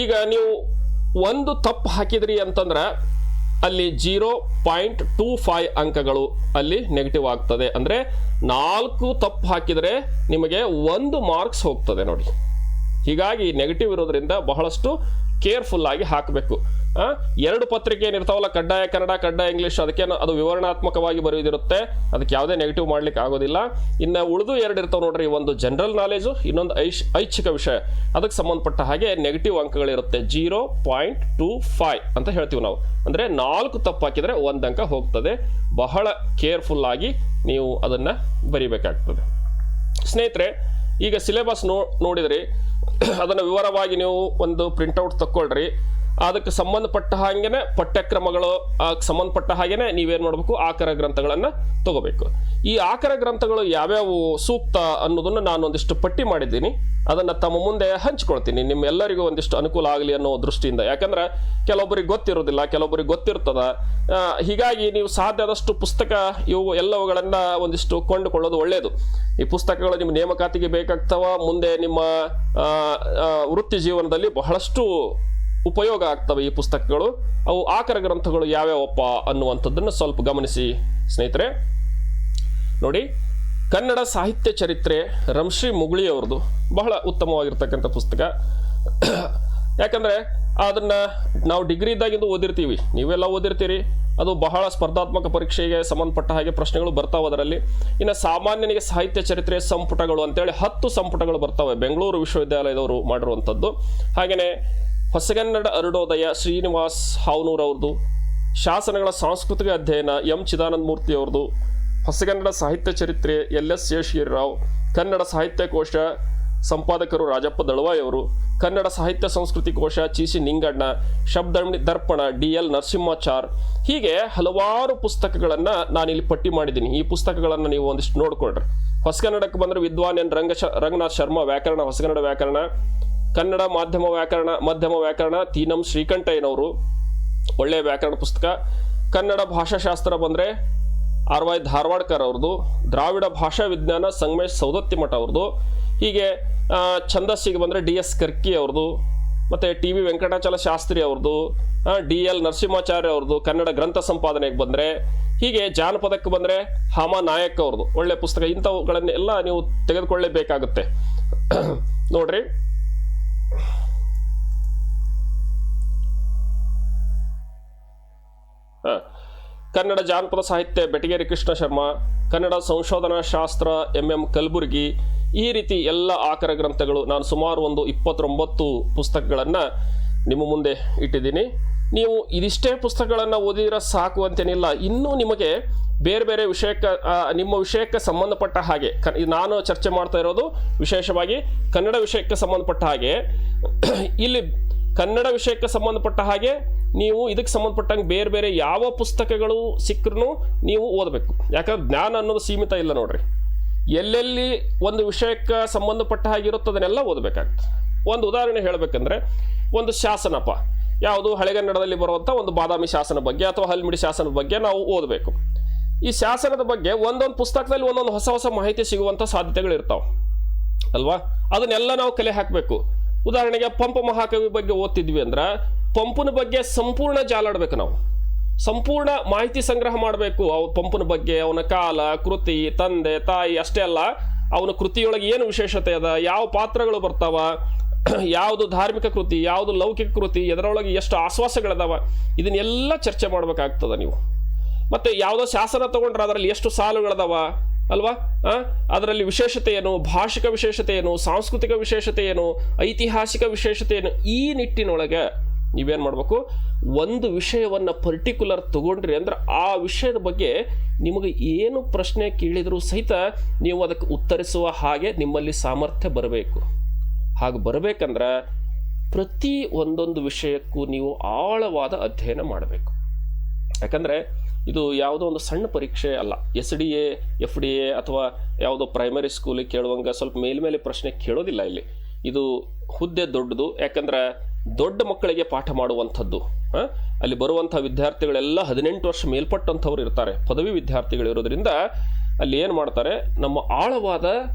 ಈಗ ನೀವು ಒಂದು ತಪ್ಪು ಹಾಕಿದ್ರಿ ಅಂತಂದ್ರೆ ಅಲ್ಲಿ 0.25 ಅಂಕಗಳು ಅಲ್ಲಿ ನೆಗೆಟಿವ್ ಆಗ್ತದೆ. ಅಂದರೆ 4 ತಪ್ಪು ಹಾಕಿದರೆ ನಿಮಗೆ 1 ಮಾರ್ಕ್ಸ್ ಹೋಗ್ತದೆ ನೋಡಿ. ಹೀಗಾಗಿ ನೆಗೆಟಿವ್ ಇರೋದ್ರಿಂದ ಬಹಳಷ್ಟು ಕೇರ್ಫುಲ್ ಆಗಿ ಹಾಕಬೇಕು. 2 ಪತ್ರಿಕೆ ಏನಿರ್ತಾವಲ್ಲ, ಕಡ್ಡಾಯ ಕನ್ನಡ, ಕಡ್ಡಾಯ ಇಂಗ್ಲೀಷ್, ಅದಕ್ಕೆ ಅದು ವಿವರಣಾತ್ಮಕವಾಗಿ ಬರೆಯೋದಿರುತ್ತೆ, ಅದಕ್ಕೆ ಯಾವುದೇ ನೆಗೆಟಿವ್ ಮಾಡ್ಲಿಕ್ಕೆ ಆಗೋದಿಲ್ಲ. ಇನ್ನು ಉಳಿದು 2 ಇರ್ತಾವೆ ನೋಡ್ರಿ, ಒಂದು ಜನರಲ್ ನಾಲೆಜು, ಇನ್ನೊಂದು ಐಚ್ಛಿಕ ವಿಷಯ. ಅದಕ್ಕೆ ಸಂಬಂಧಪಟ್ಟ ಹಾಗೆ ನೆಗೆಟಿವ್ ಅಂಕಗಳಿರುತ್ತೆ, 0.25 ಅಂತ ಹೇಳ್ತೀವಿ ನಾವು. ಅಂದರೆ 4 ತಪ್ಪು ಹಾಕಿದರೆ 1 ಅಂಕ ಹೋಗ್ತದೆ. ಬಹಳ ಕೇರ್ಫುಲ್ ಆಗಿ ನೀವು ಅದನ್ನು ಬರಿಬೇಕಾಗ್ತದೆ. ಸ್ನೇಹಿತರೆ, ಈಗ ಸಿಲೆಬಸ್ ನೋಡಿದ್ರಿ, ಅದನ್ನು ವಿವರವಾಗಿ ನೀವು ಒಂದು ಪ್ರಿಂಟೌಟ್ ತಕ್ಕೊಳ್ರಿ. ಅದಕ್ಕೆ ಸಂಬಂಧಪಟ್ಟ ಹಾಗೇನೆ ಪಠ್ಯಕ್ರಮಗಳು ಸಂಬಂಧಪಟ್ಟ ಹಾಗೇನೆ ನೀವೇನು ಮಾಡಬೇಕು, ಆಕರ ಗ್ರಂಥಗಳನ್ನು ತಗೋಬೇಕು. ಈ ಆಕರ ಗ್ರಂಥಗಳು ಯಾವ್ಯಾವು ಸೂಕ್ತ ಅನ್ನೋದನ್ನು ನಾನು ಒಂದಿಷ್ಟು ಪಟ್ಟಿ ಮಾಡಿದ್ದೀನಿ, ಅದನ್ನು ತಮ್ಮ ಮುಂದೆ ಹಂಚ್ಕೊಳ್ತೀನಿ, ನಿಮ್ಮೆಲ್ಲರಿಗೂ ಒಂದಿಷ್ಟು ಅನುಕೂಲ ಆಗಲಿ ಅನ್ನೋ ದೃಷ್ಟಿಯಿಂದ. ಯಾಕಂದ್ರೆ ಕೆಲವೊಬ್ಬರಿಗೆ ಗೊತ್ತಿರೋದಿಲ್ಲ, ಕೆಲವೊಬ್ಬರಿಗೆ ಗೊತ್ತಿರ್ತದ. ಹೀಗಾಗಿ ನೀವು ಸಾಧ್ಯ ಆದಷ್ಟು ಪುಸ್ತಕ ಇವು ಎಲ್ಲವುಗಳನ್ನು ಒಂದಿಷ್ಟು ಕೊಂಡುಕೊಳ್ಳೋದು ಒಳ್ಳೆಯದು. ಈ ಪುಸ್ತಕಗಳು ನಿಮ್ಮ ನೇಮಕಾತಿಗೆ ಬೇಕಾಗ್ತವ, ಮುಂದೆ ನಿಮ್ಮ ವೃತ್ತಿ ಜೀವನದಲ್ಲಿ ಬಹಳಷ್ಟು ಉಪಯೋಗ ಆಗ್ತವೆ ಈ ಪುಸ್ತಕಗಳು. ಅವು ಆಕರ ಗ್ರಂಥಗಳು ಯಾವ್ಯಾವಪ್ಪ ಅನ್ನುವಂಥದ್ದನ್ನು ಸ್ವಲ್ಪ ಗಮನಿಸಿ ಸ್ನೇಹಿತರೆ. ನೋಡಿ, ಕನ್ನಡ ಸಾಹಿತ್ಯ ಚರಿತ್ರೆ ರಂಶ್ರೀ ಮುಗುಳಿಯವ್ರದ್ದು ಬಹಳ ಉತ್ತಮವಾಗಿರ್ತಕ್ಕಂಥ ಪುಸ್ತಕ. ಯಾಕಂದರೆ ಅದನ್ನು ನಾವು ಡಿಗ್ರಿ ಇದ್ದಾಗಿಂದು ಓದಿರ್ತೀವಿ, ನೀವೆಲ್ಲ ಓದಿರ್ತೀರಿ. ಅದು ಬಹಳ ಸ್ಪರ್ಧಾತ್ಮಕ ಪರೀಕ್ಷೆಗೆ ಸಂಬಂಧಪಟ್ಟ ಹಾಗೆ ಪ್ರಶ್ನೆಗಳು ಬರ್ತಾವೆ ಅದರಲ್ಲಿ. ಇನ್ನು ಸಾಮಾನ್ಯನಿಗೆ ಸಾಹಿತ್ಯ ಚರಿತ್ರೆ ಸಂಪುಟಗಳು ಅಂತೇಳಿ 10 ಸಂಪುಟಗಳು ಬರ್ತಾವೆ, ಬೆಂಗಳೂರು ವಿಶ್ವವಿದ್ಯಾಲಯದವರು ಮಾಡಿರುವಂಥದ್ದು. ಹಾಗೆಯೇ ಹೊಸಗನ್ನಡ ಅರುಣೋದಯ ಶ್ರೀನಿವಾಸ್ ಹಾವನೂರ್ ಅವ್ರದ್ದು, ಶಾಸನಗಳ ಸಾಂಸ್ಕೃತಿಕ ಅಧ್ಯಯನ ಎಂ ಚಿದಾನಂದ ಮೂರ್ತಿ ಅವ್ರದ್ದು, ಹೊಸಗನ್ನಡ ಸಾಹಿತ್ಯ ಚರಿತ್ರೆ LS ಶೇಷಗಿರಿರಾವ್, ಕನ್ನಡ ಸಾಹಿತ್ಯ ಕೋಶ ಸಂಪಾದಕರು ರಾಜಪ್ಪ ದಳವಾಯಿ ಅವರು, ಕನ್ನಡ ಸಾಹಿತ್ಯ ಸಂಸ್ಕೃತಿ ಕೋಶ ಚಿ.ಸಿ. ನಿಂಗಣ್ಣ, ಶಬ್ದ ದರ್ಪಣ DL ನರಸಿಂಹಾಚಾರ್, ಹೀಗೆ ಹಲವಾರು ಪುಸ್ತಕಗಳನ್ನು ನಾನಿಲ್ಲಿ ಪಟ್ಟಿ ಮಾಡಿದ್ದೀನಿ. ಈ ಪುಸ್ತಕಗಳನ್ನು ನೀವು ಒಂದಿಷ್ಟು ನೋಡ್ಕೊಳ್ರಿ. ಹೊಸಗನ್ನಡಕ್ಕೆ ಬಂದರೆ ವಿದ್ವಾನ್ ಎನ್ ರಂಗನಾಥ್ ಶರ್ಮಾ ವ್ಯಾಕರಣ, ಹೊಸಗನ್ನಡ ವ್ಯಾಕರಣ, ಕನ್ನಡ ಮಧ್ಯಮ ವ್ಯಾಕರಣ ತೀನಂ ಶ್ರೀಕಂಠಯ್ಯನವರು, ಒಳ್ಳೆಯ ವ್ಯಾಕರಣ ಪುಸ್ತಕ. ಕನ್ನಡ ಭಾಷಾಶಾಸ್ತ್ರ ಬಂದರೆ RY ಧಾರವಾಡ್ಕರ್ ಅವ್ರದ್ದು, ದ್ರಾವಿಡ ಭಾಷಾ ವಿಜ್ಞಾನ ಸಂಗಮೇಶ್ ಸೌದತ್ತಿಮಠ ಅವ್ರದ್ದು, ಹೀಗೆ ಛಂದಸ್ಸಿಗೆ ಬಂದರೆ DS ಕರ್ಕಿ ಅವ್ರದ್ದು, ಮತ್ತು TV ವೆಂಕಟಾಚಲ ಶಾಸ್ತ್ರಿ ಅವ್ರದ್ದು, DL ನರಸಿಂಹಾಚಾರ್ಯ ಅವ್ರದ್ದು, ಕನ್ನಡ ಗ್ರಂಥ ಸಂಪಾದನೆಗೆ ಬಂದರೆ, ಹೀಗೆ ಜಾನಪದಕ್ಕೆ ಬಂದರೆ ಹಾಮ ನಾಯಕ್ ಅವ್ರದ್ದು ಒಳ್ಳೆ ಪುಸ್ತಕ. ಇಂಥವುಗಳನ್ನೆಲ್ಲ ನೀವು ತೆಗೆದುಕೊಳ್ಳಲೇಬೇಕಾಗುತ್ತೆ. ನೋಡ್ರಿ, ಕನ್ನಡ ಜಾನಪದ ಸಾಹಿತ್ಯ ಬೆಟಗೇರಿ ಕೃಷ್ಣ ಶರ್ಮಾ, ಕನ್ನಡ ಸಂಶೋಧನಾ ಶಾಸ್ತ್ರ MM ಕಲಬುರ್ಗಿ, ಈ ರೀತಿ ಎಲ್ಲ ಆಕರ ಗ್ರಂಥಗಳು. ನಾನು ಸುಮಾರು ಒಂದು 29 ಪುಸ್ತಕಗಳನ್ನು ನಿಮ್ಮ ಮುಂದೆ ಇಟ್ಟಿದ್ದೀನಿ. ನೀವು ಇದಿಷ್ಟೇ ಪುಸ್ತಕಗಳನ್ನು ಓದಿದ್ರೆ ಸಾಕು ಅಂತೇನಿಲ್ಲ. ಇನ್ನೂ ನಿಮಗೆ ಬೇರೆ ಬೇರೆ ವಿಷಯಕ್ಕೆ ನಿಮ್ಮ ವಿಷಯಕ್ಕೆ ಸಂಬಂಧಪಟ್ಟ ಹಾಗೆ ನಾನು ಚರ್ಚೆ ಮಾಡ್ತಾ ಇರೋದು ವಿಶೇಷವಾಗಿ ಕನ್ನಡ ವಿಷಯಕ್ಕೆ ಸಂಬಂಧಪಟ್ಟ ಹಾಗೆ. ಇಲ್ಲಿ ಕನ್ನಡ ವಿಷಯಕ್ಕೆ ಸಂಬಂಧಪಟ್ಟ ಹಾಗೆ ನೀವು ಇದಕ್ಕೆ ಸಂಬಂಧಪಟ್ಟಂಗೆ ಬೇರೆ ಬೇರೆ ಯಾವ ಪುಸ್ತಕಗಳು ಸಿಕ್ಕರೂ ನೀವು ಓದಬೇಕು. ಯಾಕಂದ್ರೆ ಜ್ಞಾನ ಅನ್ನೋದು ಸೀಮಿತ ಇಲ್ಲ ನೋಡ್ರಿ. ಎಲ್ಲೆಲ್ಲಿ ಒಂದು ವಿಷಯಕ್ಕೆ ಸಂಬಂಧಪಟ್ಟ ಹಾಗಿರುತ್ತೋ ಅದನ್ನೆಲ್ಲ ಓದಬೇಕಾಗ್ತದೆ. ಒಂದು ಉದಾಹರಣೆ ಹೇಳಬೇಕಂದ್ರೆ, ಒಂದು ಶಾಸನಪ್ಪ ಯಾವುದು ಹಳೆಗನ್ನಡದಲ್ಲಿ ಬರುವಂಥ ಒಂದು ಬಾದಾಮಿ ಶಾಸನ ಬಗ್ಗೆ ಅಥವಾ ಹಲ್ಮಿಡಿ ಶಾಸನದ ಬಗ್ಗೆ ನಾವು ಓದಬೇಕು. ಈ ಶಾಸನದ ಬಗ್ಗೆ ಒಂದೊಂದು ಪುಸ್ತಕದಲ್ಲಿ ಒಂದೊಂದು ಹೊಸ ಹೊಸ ಮಾಹಿತಿ ಸಿಗುವಂಥ ಸಾಧ್ಯತೆಗಳು ಇರ್ತಾವೆ ಅಲ್ವಾ? ಅದನ್ನೆಲ್ಲ ನಾವು ಕಲೆ ಹಾಕಬೇಕು. ಉದಾಹರಣೆಗೆ ಪಂಪ ಮಹಾಕವಿ ಬಗ್ಗೆ ಓದ್ತಿದ್ವಿ ಅಂದ್ರೆ ಪಂಪನ ಬಗ್ಗೆ ಸಂಪೂರ್ಣ ಜಾಲಾಡಬೇಕು. ನಾವು ಸಂಪೂರ್ಣ ಮಾಹಿತಿ ಸಂಗ್ರಹ ಮಾಡಬೇಕು ಪಂಪನ ಬಗ್ಗೆ, ಅವನ ಕಾಲ, ಕೃತಿ, ತಂದೆ ತಾಯಿ ಅಷ್ಟೇ ಅಲ್ಲ, ಅವನ ಕೃತಿಯೊಳಗೆ ಏನು ವಿಶೇಷತೆ ಅದ, ಯಾವ ಪಾತ್ರಗಳು ಬರ್ತಾವ, ಯಾವುದು ಧಾರ್ಮಿಕ ಕೃತಿ, ಯಾವುದು ಲೌಕಿಕ ಕೃತಿ, ಅದರೊಳಗೆ ಎಷ್ಟು ಆಶ್ವಾಸಗಳದಾವ, ಇದನ್ನೆಲ್ಲ ಚರ್ಚೆ ಮಾಡಬೇಕಾಗ್ತದ ನೀವು. ಮತ್ತೆ ಯಾವುದೋ ಶಾಸನ ತಗೊಂಡ್ರೆ ಅದರಲ್ಲಿ ಎಷ್ಟು ಸಾಲುಗಳದಾವ ಅಲ್ವಾ, ಅದರಲ್ಲಿ ವಿಶೇಷತೆ ಏನು, ಭಾಷಿಕ ವಿಶೇಷತೆ ಏನು, ಸಾಂಸ್ಕೃತಿಕ ವಿಶೇಷತೆ ಏನು, ಐತಿಹಾಸಿಕ ವಿಶೇಷತೆ ಏನು, ಈ ನಿಟ್ಟಿನೊಳಗೆ ನೀವೇನು ಮಾಡಬೇಕು, ಒಂದು ವಿಷಯವನ್ನು ಪರ್ಟಿಕ್ಯುಲರ್ ತಗೊಂಡ್ರಿ ಅಂದ್ರೆ ಆ ವಿಷಯದ ಬಗ್ಗೆ ನಿಮಗೆ ಏನು ಪ್ರಶ್ನೆ ಕೇಳಿದರೂ ಸಹಿತ ನೀವು ಅದಕ್ಕೆ ಉತ್ತರಿಸುವ ಹಾಗೆ ನಿಮ್ಮಲ್ಲಿ ಸಾಮರ್ಥ್ಯ ಬರಬೇಕು. ಹಾಗೆ ಬರಬೇಕಂದ್ರೆ ಪ್ರತಿ ಒಂದೊಂದು ವಿಷಯಕ್ಕೂ ನೀವು ಆಳವಾದ ಅಧ್ಯಯನ ಮಾಡಬೇಕು. ಯಾಕಂದರೆ ಇದು ಯಾವುದೋ ಒಂದು ಸಣ್ಣ ಪರೀಕ್ಷೆ ಅಲ್ಲ. SDA FDA ಅಥವಾ ಯಾವುದೋ ಪ್ರೈಮರಿ ಸ್ಕೂಲಿಗೆ ಕೇಳುವಂಗೆ ಸ್ವಲ್ಪ ಮೇಲ್ಮೇಲೆ ಪ್ರಶ್ನೆ ಕೇಳೋದಿಲ್ಲ ಇಲ್ಲಿ. ಇದು ಹುದ್ದೆ ದೊಡ್ಡದು. ಯಾಕಂದ್ರೆ ದೊಡ್ಡ ಮಕ್ಕಳಿಗೆ ಪಾಠ ಮಾಡುವಂಥದ್ದು. ಅಲ್ಲಿ ಬರುವಂಥ ವಿದ್ಯಾರ್ಥಿಗಳೆಲ್ಲ 18 ವರ್ಷ ಮೇಲ್ಪಟ್ಟಂಥವ್ರು ಇರ್ತಾರೆ, ಪದವಿ ವಿದ್ಯಾರ್ಥಿಗಳು ಇರೋದ್ರಿಂದ ಅಲ್ಲಿ ಏನು ಮಾಡ್ತಾರೆ, ನಮ್ಮ ಆಳವಾದ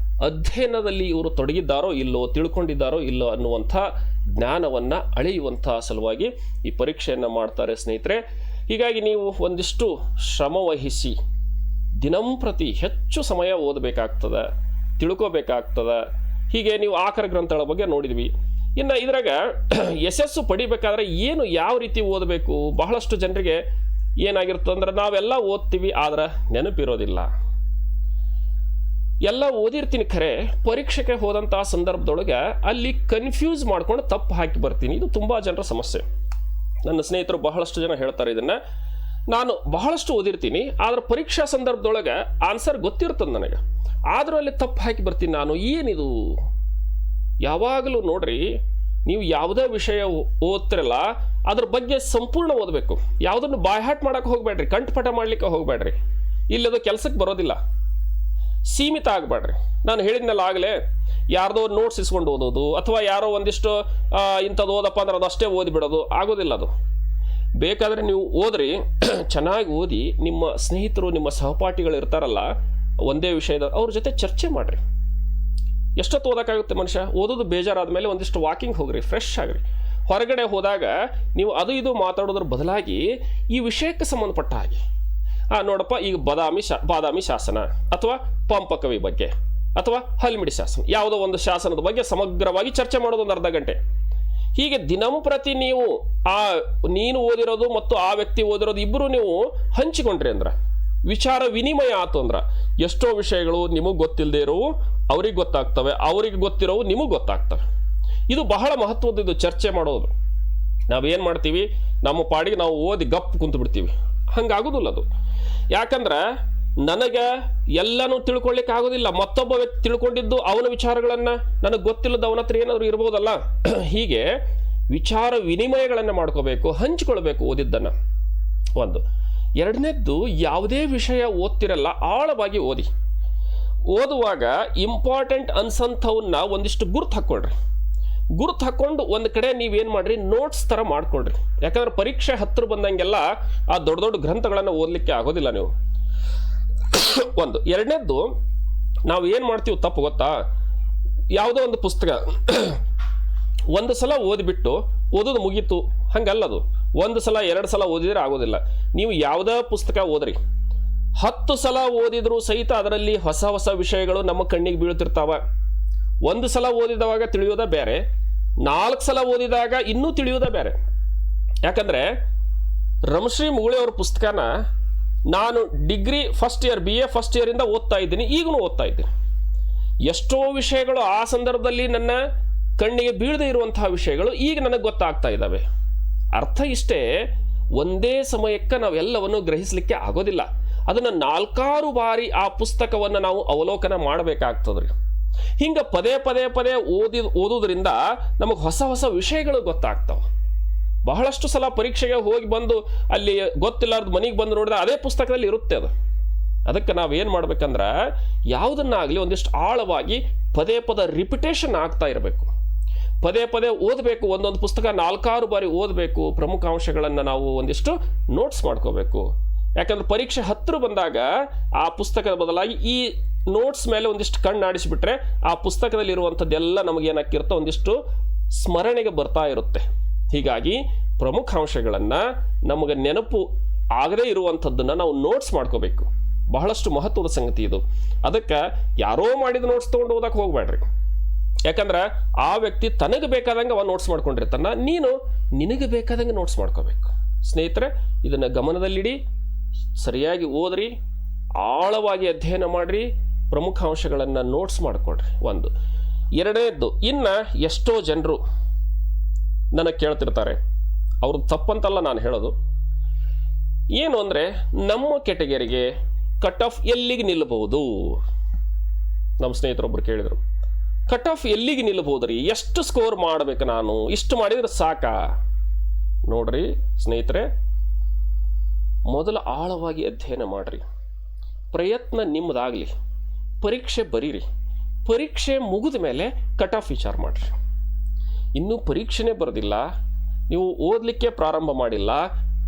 ಅಧ್ಯಯನದಲ್ಲಿ ಇವರು ತೊಡಗಿದ್ದಾರೋ ಇಲ್ಲೋ, ತಿಳ್ಕೊಂಡಿದ್ದಾರೋ ಇಲ್ಲೋ ಅನ್ನುವಂಥ ಜ್ಞಾನವನ್ನು ಅಳೆಯುವಂಥ ಸಲುವಾಗಿ ಈ ಪರೀಕ್ಷೆಯನ್ನು ಮಾಡ್ತಾರೆ ಸ್ನೇಹಿತರೆ. ಹೀಗಾಗಿ ನೀವು ಒಂದಿಷ್ಟು ಶ್ರಮ ವಹಿಸಿ ದಿನಂಪ್ರತಿ ಹೆಚ್ಚು ಸಮಯ ಓದಬೇಕಾಗ್ತದೆ, ತಿಳ್ಕೋಬೇಕಾಗ್ತದೆ. ಹೀಗೆ ನೀವು ಆಕರ ಗ್ರಂಥಗಳ ಬಗ್ಗೆ ನೋಡಿದ್ವಿ. ಇನ್ನು ಇದ್ರಾಗ ಯಶಸ್ಸು ಪಡಿಬೇಕಾದ್ರೆ ಏನು ಯಾವ ರೀತಿ ಓದಬೇಕು, ಬಹಳಷ್ಟು ಜನರಿಗೆ ಏನಾಗಿರ್ತದೆ ಅಂದ್ರೆ ನಾವೆಲ್ಲ ಓದ್ತೀವಿ ಆದ್ರೆ ನೆನಪಿರೋದಿಲ್ಲ. ಎಲ್ಲ ಓದಿರ್ತೀನಿ ಖರೆ, ಪರೀಕ್ಷೆಗೆ ಹೋದಂಥ ಸಂದರ್ಭದೊಳಗೆ ಅಲ್ಲಿ ಕನ್ಫ್ಯೂಸ್ ಮಾಡ್ಕೊಂಡು ತಪ್ಪು ಹಾಕಿ ಬರ್ತೀನಿ. ಇದು ತುಂಬ ಜನರ ಸಮಸ್ಯೆ. ನನ್ನ ಸ್ನೇಹಿತರು ಬಹಳಷ್ಟು ಜನ ಹೇಳ್ತಾರೆ ಇದನ್ನು. ನಾನು ಬಹಳಷ್ಟು ಓದಿರ್ತೀನಿ ಆದ್ರೆ ಪರೀಕ್ಷಾ ಸಂದರ್ಭದೊಳಗೆ ಆನ್ಸರ್ ಗೊತ್ತಿರ್ತದೆ ನನಗೆ, ಆದರೂ ಅಲ್ಲಿ ತಪ್ಪು ಹಾಕಿ ಬರ್ತೀನಿ ನಾನು. ಏನಿದು? ಯಾವಾಗಲೂ ನೋಡ್ರಿ, ನೀವು ಯಾವುದೇ ವಿಷಯ ಓದ್ತಿರಲ್ಲ ಅದ್ರ ಬಗ್ಗೆ ಸಂಪೂರ್ಣ ಓದಬೇಕು. ಯಾವುದನ್ನು ಬಾಯ್ಹಾಟ್ ಮಾಡೋಕೆ ಹೋಗಬೇಡ್ರಿ, ಕಂಠಪಾಠ ಮಾಡಲಿಕ್ಕೆ ಹೋಗಬೇಡ್ರಿ. ಇಲ್ಲದು ಕೆಲಸಕ್ಕೆ ಬರೋದಿಲ್ಲ. ಸೀಮಿತ ಆಗಬೇಡ್ರಿ. ನಾನು ಹೇಳಿದ್ನಲ್ಲ ಆಗಲೇ, ಯಾರ್ದೋ ನೋಟ್ಸ್ ಇಸ್ಕೊಂಡು ಓದೋದು ಅಥವಾ ಯಾರೋ ಒಂದಿಷ್ಟು ಇಂಥದ್ದು ಓದಪ್ಪ ಅಂದ್ರೆ ಅದಷ್ಟೇ ಓದಿಬಿಡೋದು ಆಗೋದಿಲ್ಲ. ಅದು ಬೇಕಾದರೆ ನೀವು ಓದ್ರಿ, ಚೆನ್ನಾಗಿ ಓದಿ ನಿಮ್ಮ ಸ್ನೇಹಿತರು ನಿಮ್ಮ ಸಹಪಾಠಿಗಳು ಇರ್ತಾರಲ್ಲ ಒಂದೇ ವಿಷಯದ, ಅವ್ರ ಜೊತೆ ಚರ್ಚೆ ಮಾಡಿರಿ. ಎಷ್ಟೊತ್ತು ಓದೋಕ್ಕಾಗುತ್ತೆ ಮನುಷ್ಯ? ಓದೋದು ಬೇಜಾರಾದ ಮೇಲೆ ಒಂದಿಷ್ಟು ವಾಕಿಂಗ್ ಹೋಗ್ರಿ, ಫ್ರೆಶ್ ಆಗ್ರಿ. ಹೊರಗಡೆ ಹೋದಾಗ ನೀವು ಅದು ಇದು ಮಾತಾಡೋದ್ರ ಬದಲಾಗಿ ಈ ವಿಷಯಕ್ಕೆ ಸಂಬಂಧಪಟ್ಟ ಹಾಗೆ, ನೋಡಪ್ಪ ಈಗ ಬಾದಾಮಿ ಶಾಸನ ಅಥವಾ ಪಂಪ ಕವಿ ಬಗ್ಗೆ ಅಥವಾ ಹಲ್ಮಿಡಿ ಶಾಸನ, ಯಾವುದೋ ಒಂದು ಶಾಸನದ ಬಗ್ಗೆ ಸಮಗ್ರವಾಗಿ ಚರ್ಚೆ ಮಾಡೋದು ಒಂದು ಅರ್ಧ ಗಂಟೆ. ಹೀಗೆ ದಿನಂಪ್ರತಿ ನೀವು ನೀನು ಓದಿರೋದು ಮತ್ತು ಆ ವ್ಯಕ್ತಿ ಓದಿರೋದು ಇಬ್ಬರು ನೀವು ಹಂಚಿಕೊಂಡ್ರಿ ಅಂದ್ರೆ, ವಿಚಾರ ವಿನಿಮಯ ಆಯ್ತು ಅಂದ್ರೆ ಎಷ್ಟೋ ವಿಷಯಗಳು ನಿಮಗೆ ಗೊತ್ತಿಲ್ಲದೆ ಇರೋವು ಅವ್ರಿಗೆ ಗೊತ್ತಾಗ್ತವೆ, ಅವ್ರಿಗೆ ಗೊತ್ತಿರೋವು ನಿಮಗೆ ಗೊತ್ತಾಗ್ತವೆ. ಇದು ಬಹಳ ಮಹತ್ವದ್ದು ಚರ್ಚೆ ಮಾಡೋದು. ನಾವೇನು ಮಾಡ್ತೀವಿ, ನಮ್ಮ ಪಾಡಿಗೆ ನಾವು ಓದಿ ಗಪ್ ಕುಂತು ಬಿಡ್ತೀವಿ. ಹಂಗಾಗೋದಿಲ್ಲ ಅದು. ಯಾಕಂದ್ರೆ ನನಗೆ ಎಲ್ಲನೂ ತಿಳ್ಕೊಳ್ಳಿಕ್ಕೆ ಆಗೋದಿಲ್ಲ, ಮತ್ತೊಬ್ಬ ವ್ಯಕ್ತಿ ತಿಳ್ಕೊಂಡಿದ್ದು ಅವನ ವಿಚಾರಗಳನ್ನು ನನಗೆ ಗೊತ್ತಿಲ್ಲದ ಅವನ ಹತ್ರ ಏನಾದರೂ ಇರ್ಬೋದಲ್ಲ. ಹೀಗೆ ವಿಚಾರ ವಿನಿಮಯಗಳನ್ನು ಮಾಡ್ಕೋಬೇಕು, ಹಂಚಿಕೊಳ್ಬೇಕು ಓದಿದ್ದನ್ನು. ಒಂದು. ಎರಡನೇದ್ದು, ಯಾವುದೇ ವಿಷಯ ಓದ್ತಿರಲ್ಲ ಆಳವಾಗಿ ಓದಿ. ಓದುವಾಗ ಇಂಪಾರ್ಟೆಂಟ್ ಅನ್ಸಂಥವನ್ನ ಒಂದಿಷ್ಟು ಗುರ್ತು ಹಾಕ್ಕೊಳ್ರಿ. ಗುರ್ತು ಹಾಕ್ಕೊಂಡು ಒಂದು ಕಡೆ ನೀವೇನು ಮಾಡ್ರಿ, ನೋಟ್ಸ್ ಥರ ಮಾಡ್ಕೊಳ್ರಿ. ಯಾಕಂದ್ರೆ ಪರೀಕ್ಷೆ ಹತ್ತಿರ ಬಂದಂಗೆಲ್ಲ ಆ ದೊಡ್ಡ ದೊಡ್ಡ ಗ್ರಂಥಗಳನ್ನು ಓದಲಿಕ್ಕೆ ಆಗೋದಿಲ್ಲ ನೀವು. ಒಂದು. ಎರಡನೇದ್ದು, ನಾವು ಏನು ಮಾಡ್ತೀವಿ ತಪ್ಪು ಗೊತ್ತಾ, ಯಾವುದೋ ಒಂದು ಪುಸ್ತಕ ಒಂದು ಸಲ ಓದಿಬಿಟ್ಟು ಓದೋದು ಮುಗೀತು, ಹಂಗಲ್ಲದು. ಒಂದು ಸಲ 2 ಸಲ ಓದಿದ್ರೆ ಆಗೋದಿಲ್ಲ. ನೀವು ಯಾವುದೇ ಪುಸ್ತಕ ಓದ್ರಿ, 10 ಸಲ ಓದಿದ್ರು ಸಹಿತ ಅದರಲ್ಲಿ ಹೊಸ ಹೊಸ ವಿಷಯಗಳು ನಮ್ಮ ಕಣ್ಣಿಗೆ ಬೀಳ್ತಿರ್ತಾವ. 1 ಸಲ ಓದಿದವಾಗ ತಿಳಿಯೋದ ಬೇರೆ, 4 ಸಲ ಓದಿದಾಗ ಇನ್ನೂ ತಿಳಿಯೋದ ಬೇರೆ. ಯಾಕಂದ್ರೆ ರಮಶ್ರೀ ಮುಗುಳಿ ಅವ್ರ ಪುಸ್ತಕನ ನಾನು degree first year, BA first ಇಯರಿಂದ ಓದ್ತಾ ಇದ್ದೀನಿ, ಈಗಲೂ ಓದ್ತಾ ಇದ್ದೀನಿ. ಎಷ್ಟೋ ವಿಷಯಗಳು ಆ ಸಂದರ್ಭದಲ್ಲಿ ನನ್ನ ಕಣ್ಣಿಗೆ ಬೀಳದೇ ಇರುವಂತಹ ವಿಷಯಗಳು ಈಗ ನನಗೆ ಗೊತ್ತಾಗ್ತಾ ಇದ್ದಾವೆ. ಅರ್ಥ ಇಷ್ಟೇ, ಒಂದೇ ಸಮಯಕ್ಕೆ ನಾವೆಲ್ಲವನ್ನು ಗ್ರಹಿಸಲಿಕ್ಕೆ ಆಗೋದಿಲ್ಲ. ಅದನ್ನು 4-6 ಬಾರಿ ಆ ಪುಸ್ತಕವನ್ನು ನಾವು ಅವಲೋಕನ ಮಾಡಬೇಕಾಗ್ತದ್ರಿ. ಹಿಂಗೆ ಪದೇ ಪದೇ ಪದೇ ಓದೋದ್ರಿಂದ ನಮಗೆ ಹೊಸ ಹೊಸ ವಿಷಯಗಳು ಗೊತ್ತಾಗ್ತಾವೆ. ಬಹಳಷ್ಟು ಸಲ ಪರೀಕ್ಷೆಗೆ ಹೋಗಿ ಬಂದು ಅಲ್ಲಿ ಗೊತ್ತಿಲ್ಲಾರ್ದು ಮನೆಗೆ ಬಂದು ನೋಡಿದ್ರೆ ಅದೇ ಪುಸ್ತಕದಲ್ಲಿ ಇರುತ್ತೆ ಅದು. ಅದಕ್ಕೆ ನಾವೇನು ಮಾಡ್ಬೇಕಂದ್ರೆ ಯಾವುದನ್ನಾಗಲಿ ಒಂದಿಷ್ಟು ಆಳವಾಗಿ ಪದೇ ಪದೇ ರಿಪಿಟೇಷನ್ ಆಗ್ತಾ ಇರಬೇಕು, ಪದೇ ಪದೇ ಓದಬೇಕು. ಒಂದೊಂದು ಪುಸ್ತಕ 4-6 ಬಾರಿ ಓದಬೇಕು. ಪ್ರಮುಖ ಅಂಶಗಳನ್ನು ನಾವು ಒಂದಿಷ್ಟು ನೋಟ್ಸ್ ಮಾಡ್ಕೋಬೇಕು. ಯಾಕಂದ್ರೆ ಪರೀಕ್ಷೆ ಹತ್ತಿರ ಬಂದಾಗ ಆ ಪುಸ್ತಕದ ಬದಲಾಗಿ ಈ ನೋಟ್ಸ್ ಮೇಲೆ ಒಂದಿಷ್ಟು ಕಣ್ಣಾಡಿಸಿಬಿಟ್ರೆ ಆ ಪುಸ್ತಕದಲ್ಲಿ ಇರುವಂಥದ್ದೆಲ್ಲ ನಮಗೇನಾಗಿರುತ್ತೋ ಒಂದಿಷ್ಟು ಸ್ಮರಣೆಗೆ ಬರ್ತಾ ಇರುತ್ತೆ. ಹೀಗಾಗಿ ಪ್ರಮುಖ ಅಂಶಗಳನ್ನು ನಮಗೆ ನೆನಪು ಆಗದೇ ಇರುವಂಥದ್ದನ್ನು ನಾವು ನೋಟ್ಸ್ ಮಾಡ್ಕೋಬೇಕು. ಬಹಳಷ್ಟು ಮಹತ್ವದ ಸಂಗತಿ ಇದು. ಅದಕ್ಕೆ ಯಾರೋ ಮಾಡಿದ ನೋಟ್ಸ್ ತೊಗೊಂಡು ಓದಕ್ಕೆ ಹೋಗ್ಬೇಡ್ರಿ. ಯಾಕಂದ್ರೆ ಆ ವ್ಯಕ್ತಿ ತನಗೆ ಬೇಕಾದಂಗೆ ಅವ ನೋಟ್ಸ್ ಮಾಡ್ಕೊಂಡಿರ್ತಾನ, ನೀನು ನಿನಗೆ ಬೇಕಾದಂಗೆ ನೋಟ್ಸ್ ಮಾಡ್ಕೋಬೇಕು. ಸ್ನೇಹಿತರೆ, ಇದನ್ನು ಗಮನದಲ್ಲಿಡಿ, ಸರಿಯಾಗಿ ಓದ್ರಿ, ಆಳವಾಗಿ ಅಧ್ಯಯನ ಮಾಡಿರಿ, ಪ್ರಮುಖ ಅಂಶಗಳನ್ನು ನೋಟ್ಸ್ ಮಾಡಿಕೊಡ್ರಿ. ಒಂದು. ಎರಡನೇದ್ದು, ಇನ್ನು ಎಷ್ಟೋ ಜನರು ನನಗೆ ಕೇಳ್ತಿರ್ತಾರೆ, ಅವ್ರದ್ದು ತಪ್ಪಂತಲ್ಲ ನಾನು ಹೇಳೋದು, ಏನು ಅಂದರೆ ನಮ್ಮ ಕೆಟಗರಿಗೆ ಕಟ್ ಆಫ್ ಎಲ್ಲಿಗೆ ನಿಲ್ಲಬಹುದು? ನಮ್ಮ ಸ್ನೇಹಿತರೊಬ್ಬರು ಕೇಳಿದರು, ಕಟ್ ಆಫ್ ಎಲ್ಲಿಗೆ ನಿಲ್ಲಬಹುದು ರೀ, ಎಷ್ಟು ಸ್ಕೋರ್ ಮಾಡಬೇಕು, ನಾನು ಇಷ್ಟು ಮಾಡಿದರೆ ಸಾಕಾ? ನೋಡ್ರಿ ಸ್ನೇಹಿತರೆ, ಮೊದಲು ಆಳವಾಗಿ ಅಧ್ಯಯನ ಮಾಡಿರಿ, ಪ್ರಯತ್ನ ನಿಮ್ಮದಾಗಲಿ, ಪರೀಕ್ಷೆ ಬರೀರಿ, ಪರೀಕ್ಷೆ ಮುಗಿದ ಮೇಲೆ ಕಟ್ ಆಫ್ ವಿಚಾರ ಮಾಡಿರಿ. ಇನ್ನೂ ಪರೀಕ್ಷೆನೇ ಬರೋದಿಲ್ಲ, ನೀವು ಓದಲಿಕ್ಕೆ ಪ್ರಾರಂಭ ಮಾಡಿಲ್ಲ,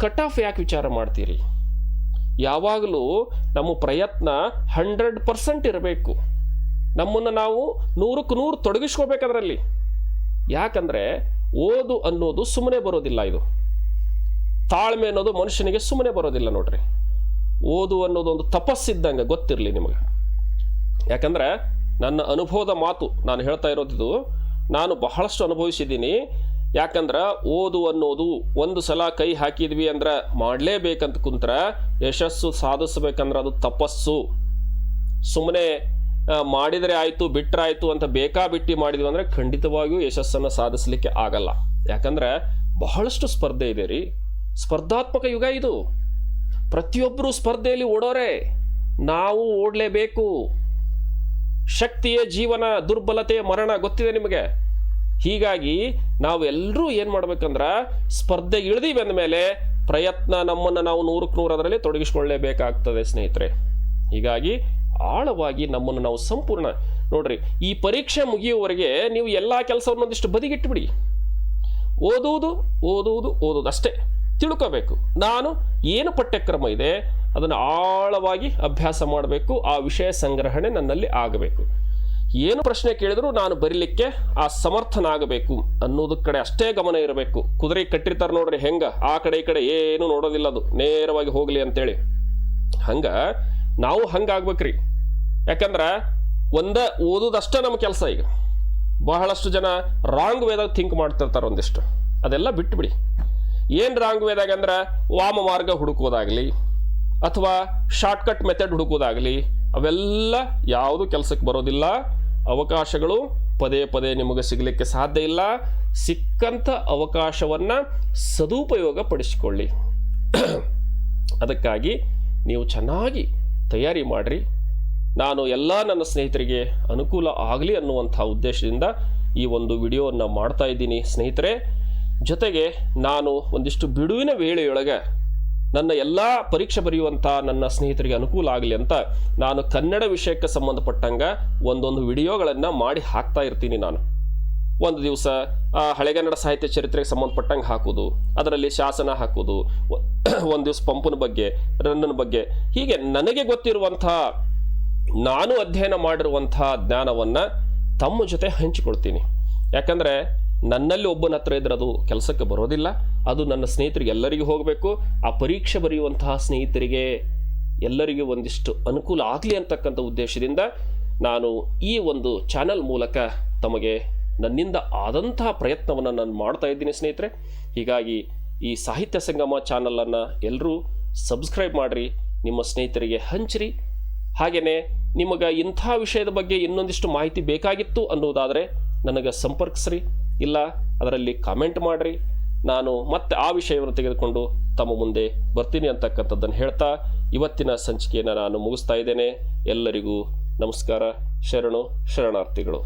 ಕಟ್ ಆಫ್ ಯಾಕೆ ವಿಚಾರ ಮಾಡ್ತೀರಿ? ಯಾವಾಗಲೂ ನಮ್ಮ ಪ್ರಯತ್ನ 100% ಇರಬೇಕು. ನಮ್ಮನ್ನು ನಾವು 100ಕ್ಕೆ 100 ತೊಡಗಿಸ್ಕೋಬೇಕದರಲ್ಲಿ. ಯಾಕಂದರೆ ಓದು ಅನ್ನೋದು ಸುಮ್ಮನೆ ಬರೋದಿಲ್ಲ. ಇದು ತಾಳ್ಮೆ ಅನ್ನೋದು ಮನುಷ್ಯನಿಗೆ ಸುಮ್ಮನೆ ಬರೋದಿಲ್ಲ. ನೋಡ್ರಿ, ಓದು ಅನ್ನೋದು ಒಂದು ತಪಸ್ಸಿದ್ದಂಗೆ, ಗೊತ್ತಿರಲಿ ನಿಮಗೆ. ಯಾಕಂದರೆ ನನ್ನ ಅನುಭವದ ಮಾತು ನಾನು ಹೇಳ್ತಾ ಇರೋದು, ನಾನು ಬಹಳಷ್ಟು ಅನುಭವಿಸಿದ್ದೀನಿ. ಯಾಕಂದ್ರೆ ಓದು ಅನ್ನೋದು ಒಂದು ಸಲ ಕೈ ಹಾಕಿದ್ವಿ ಅಂದ್ರೆ ಮಾಡಲೇಬೇಕಂತ ಕುಂತ್ರೆ ಯಶಸ್ಸು ಸಾಧಿಸ್ಬೇಕಂದ್ರೆ ಅದು ತಪಸ್ಸು. ಸುಮ್ಮನೆ ಮಾಡಿದರೆ ಆಯಿತು ಬಿಟ್ಟರೆ ಆಯಿತು ಅಂತ ಬೇಕಾಬಿಟ್ಟಿ ಮಾಡಿದ್ವಿ ಅಂದರೆ ಖಂಡಿತವಾಗಿಯೂ ಯಶಸ್ಸನ್ನು ಸಾಧಿಸಲಿಕ್ಕೆ ಆಗಲ್ಲ. ಯಾಕಂದರೆ ಬಹಳಷ್ಟು ಸ್ಪರ್ಧೆ ಇದೆ ರೀ, ಸ್ಪರ್ಧಾತ್ಮಕ ಯುಗ ಇದು. ಪ್ರತಿಯೊಬ್ಬರು ಸ್ಪರ್ಧೆಯಲ್ಲಿ ಓಡೋರೆ, ನಾವು ಓಡಲೇಬೇಕು. ಶಕ್ತಿಯೇ ಜೀವನ, ದುರ್ಬಲತೆಯ ಮರಣ, ಗೊತ್ತಿದೆ ನಿಮಗೆ. ಹೀಗಾಗಿ ನಾವೆಲ್ಲರೂ ಏನು ಮಾಡ್ಬೇಕಂದ್ರೆ ಸ್ಪರ್ಧೆಗೆ ಇಳಿದೀವಿ ಅಂದ ಮೇಲೆ ಪ್ರಯತ್ನ ನಮ್ಮನ್ನು ನಾವು 100ಕ್ಕೆ 100 ಅದರಲ್ಲಿ ತೊಡಗಿಸ್ಕೊಳ್ಳೇಬೇಕಾಗ್ತದೆ ಸ್ನೇಹಿತರೆ. ಹೀಗಾಗಿ ಆಳವಾಗಿ ನಮ್ಮನ್ನು ನಾವು ಸಂಪೂರ್ಣ ನೋಡ್ರಿ, ಈ ಪರೀಕ್ಷೆ ಮುಗಿಯುವವರೆಗೆ ನೀವು ಎಲ್ಲ ಕೆಲಸವನ್ನು ಒಂದಿಷ್ಟು ಬದಿಗಿಟ್ಟುಬಿಡಿ. ಓದುವುದು ಓದುವುದು ಓದುವುದು ಅಷ್ಟೇ ತಿಳ್ಕೋಬೇಕು. ನಾನು ಏನು ಪಠ್ಯಕ್ರಮ ಇದೆ ಅದನ್ನು ಆಳವಾಗಿ ಅಭ್ಯಾಸ ಮಾಡಬೇಕು. ಆ ವಿಷಯ ಸಂಗ್ರಹಣೆ ನನ್ನಲ್ಲಿ ಆಗಬೇಕು. ಏನು ಪ್ರಶ್ನೆ ಕೇಳಿದ್ರು ನಾನು ಬರೀಲಿಕ್ಕೆ ಆ ಸಮರ್ಥನಾಗಬೇಕು ಅನ್ನೋದಕ್ಕೆ ಕಡೆ ಅಷ್ಟೇ ಗಮನ ಇರಬೇಕು. ಕುದುರೆ ಕಟ್ಟಿರ್ತಾರೆ ನೋಡ್ರಿ, ಹೆಂಗ ಆ ಕಡೆ ಈ ಕಡೆ ಏನು ನೋಡೋದಿಲ್ಲ, ಅದು ನೇರವಾಗಿ ಹೋಗಲಿ ಅಂತೇಳಿ. ಹಂಗ ನಾವು ಹಂಗಾಗ್ಬೇಕ್ರಿ. ಯಾಕಂದ್ರೆ ಓದೋದಷ್ಟೇ ನಮ್ಮ ಕೆಲಸ. ಈಗ ಬಹಳಷ್ಟು ಜನ ರಾಂಗ್ ವೇದಾಗ ಥಿಂಕ್ ಮಾಡ್ತಿರ್ತಾರೆ ಒಂದಿಷ್ಟು, ಅದೆಲ್ಲ ಬಿಟ್ಟುಬಿಡಿ. ಏನು ರಾಂಗ್ ವೇದಾಗ ಅಂದ್ರೆ ವಾಮ ಮಾರ್ಗ ಹುಡುಕೋದಾಗಲಿ ಅಥವಾ ಶಾರ್ಟ್ಕಟ್ ಮೆಥಡ್ ಹುಡುಕೋದಾಗಲಿ ಅವೆಲ್ಲ ಯಾವುದು ಕೆಲಸಕ್ಕೆ ಬರೋದಿಲ್ಲ. ಅವಕಾಶಗಳು ಪದೇ ಪದೇ ನಿಮಗೆ ಸಿಗಲಿಕ್ಕೆ ಸಾಧ್ಯ ಇಲ್ಲ. ಸಿಕ್ಕಂಥ ಅವಕಾಶವನ್ನು ಸದುಪಯೋಗ ಪಡಿಸಿಕೊಳ್ಳಿ. ಅದಕ್ಕಾಗಿ ನೀವು ಚೆನ್ನಾಗಿ ತಯಾರಿ ಮಾಡಿರಿ. ನಾನು ಎಲ್ಲ ನನ್ನ ಸ್ನೇಹಿತರಿಗೆ ಅನುಕೂಲ ಆಗಲಿ ಅನ್ನುವಂಥ ಉದ್ದೇಶದಿಂದ ಈ ಒಂದು ವಿಡಿಯೋವನ್ನು ಮಾಡ್ತಾ ಇದ್ದೀನಿ ಸ್ನೇಹಿತರೆ. ಜೊತೆಗೆ ನಾನು ಒಂದಿಷ್ಟು ಬಿಡುವಿನ ವೇಳೆಯೊಳಗೆ ನನ್ನ ಎಲ್ಲ ಪರೀಕ್ಷೆ ಬರೆಯುವಂಥ ನನ್ನ ಸ್ನೇಹಿತರಿಗೆ ಅನುಕೂಲ ಆಗಲಿ ಅಂತ ನಾನು ಕನ್ನಡ ವಿಷಯಕ್ಕೆ ಸಂಬಂಧಪಟ್ಟಂಗೆ ಒಂದೊಂದು ವಿಡಿಯೋಗಳನ್ನು ಮಾಡಿ ಹಾಕ್ತಾ ಇರ್ತೀನಿ. ನಾನು ಒಂದು ದಿವಸ ಹಳೆಗನ್ನಡ ಸಾಹಿತ್ಯ ಚರಿತ್ರೆಗೆ ಸಂಬಂಧಪಟ್ಟಂಗೆ ಹಾಕೋದು, ಅದರಲ್ಲಿ ಶಾಸನ ಹಾಕೋದು, ಒಂದು ದಿವಸ ಪಂಪನ ಬಗ್ಗೆ, ರನ್ನನ ಬಗ್ಗೆ, ಹೀಗೆ ನನಗೆ ಗೊತ್ತಿರುವಂಥ ನಾನು ಅಧ್ಯಯನ ಮಾಡಿರುವಂಥ ಜ್ಞಾನವನ್ನು ತಮ್ಮ ಜೊತೆ ಹಂಚಿಕೊಳ್ತೀನಿ. ಯಾಕಂದರೆ ನನ್ನಲ್ಲಿ ಒಬ್ಬನ ಹತ್ರ ಇದ್ರೆ ಅದು ಕೆಲಸಕ್ಕೆ ಬರೋದಿಲ್ಲ. ಅದು ನನ್ನ ಸ್ನೇಹಿತರಿಗೆ ಎಲ್ಲರಿಗೂ ಹೋಗಬೇಕು. ಆ ಪರೀಕ್ಷೆ ಬರೆಯುವಂತಹ ಸ್ನೇಹಿತರಿಗೆ ಎಲ್ಲರಿಗೂ ಒಂದಿಷ್ಟು ಅನುಕೂಲ ಆಗಲಿ ಅಂತಕ್ಕಂಥ ಉದ್ದೇಶದಿಂದ ನಾನು ಈ ಒಂದು ಚಾನಲ್ ಮೂಲಕ ತಮಗೆ ನನ್ನಿಂದ ಆದಂತಹ ಪ್ರಯತ್ನವನ್ನು ನಾನು ಮಾಡ್ತಾ ಇದ್ದೀನಿ ಸ್ನೇಹಿತರೆ. ಹೀಗಾಗಿ ಈ ಸಾಹಿತ್ಯ ಸಂಗಮ ಚಾನಲನ್ನು ಎಲ್ಲರೂ ಸಬ್ಸ್ಕ್ರೈಬ್ ಮಾಡಿರಿ, ನಿಮ್ಮ ಸ್ನೇಹಿತರಿಗೆ ಹಂಚಿರಿ. ಹಾಗೆಯೇ ನಿಮಗೆ ಇಂಥ ವಿಷಯದ ಬಗ್ಗೆ ಇನ್ನೊಂದಿಷ್ಟು ಮಾಹಿತಿ ಬೇಕಾಗಿತ್ತು ಅನ್ನೋದಾದರೆ ನನಗೆ ಸಂಪರ್ಕಿಸ್ರಿ, ಇಲ್ಲ ಅದರಲ್ಲಿ ಕಾಮೆಂಟ್ ಮಾಡಿರಿ. ನಾನು ಮತ್ತೆ ಆ ವಿಷಯವನ್ನು ತೆಗೆದುಕೊಂಡು ತಮ್ಮ ಮುಂದೆ ಬರ್ತೀನಿ ಅಂತಕ್ಕಂಥದ್ದನ್ನು ಹೇಳ್ತಾ ಇವತ್ತಿನ ಸಂಚಿಕೆಯನ್ನು ನಾನು ಮುಗಿಸ್ತಾ ಇದ್ದೇನೆ. ಎಲ್ಲರಿಗೂ ನಮಸ್ಕಾರ, ಶರಣು ಶರಣಾರ್ಥಿಗಳು.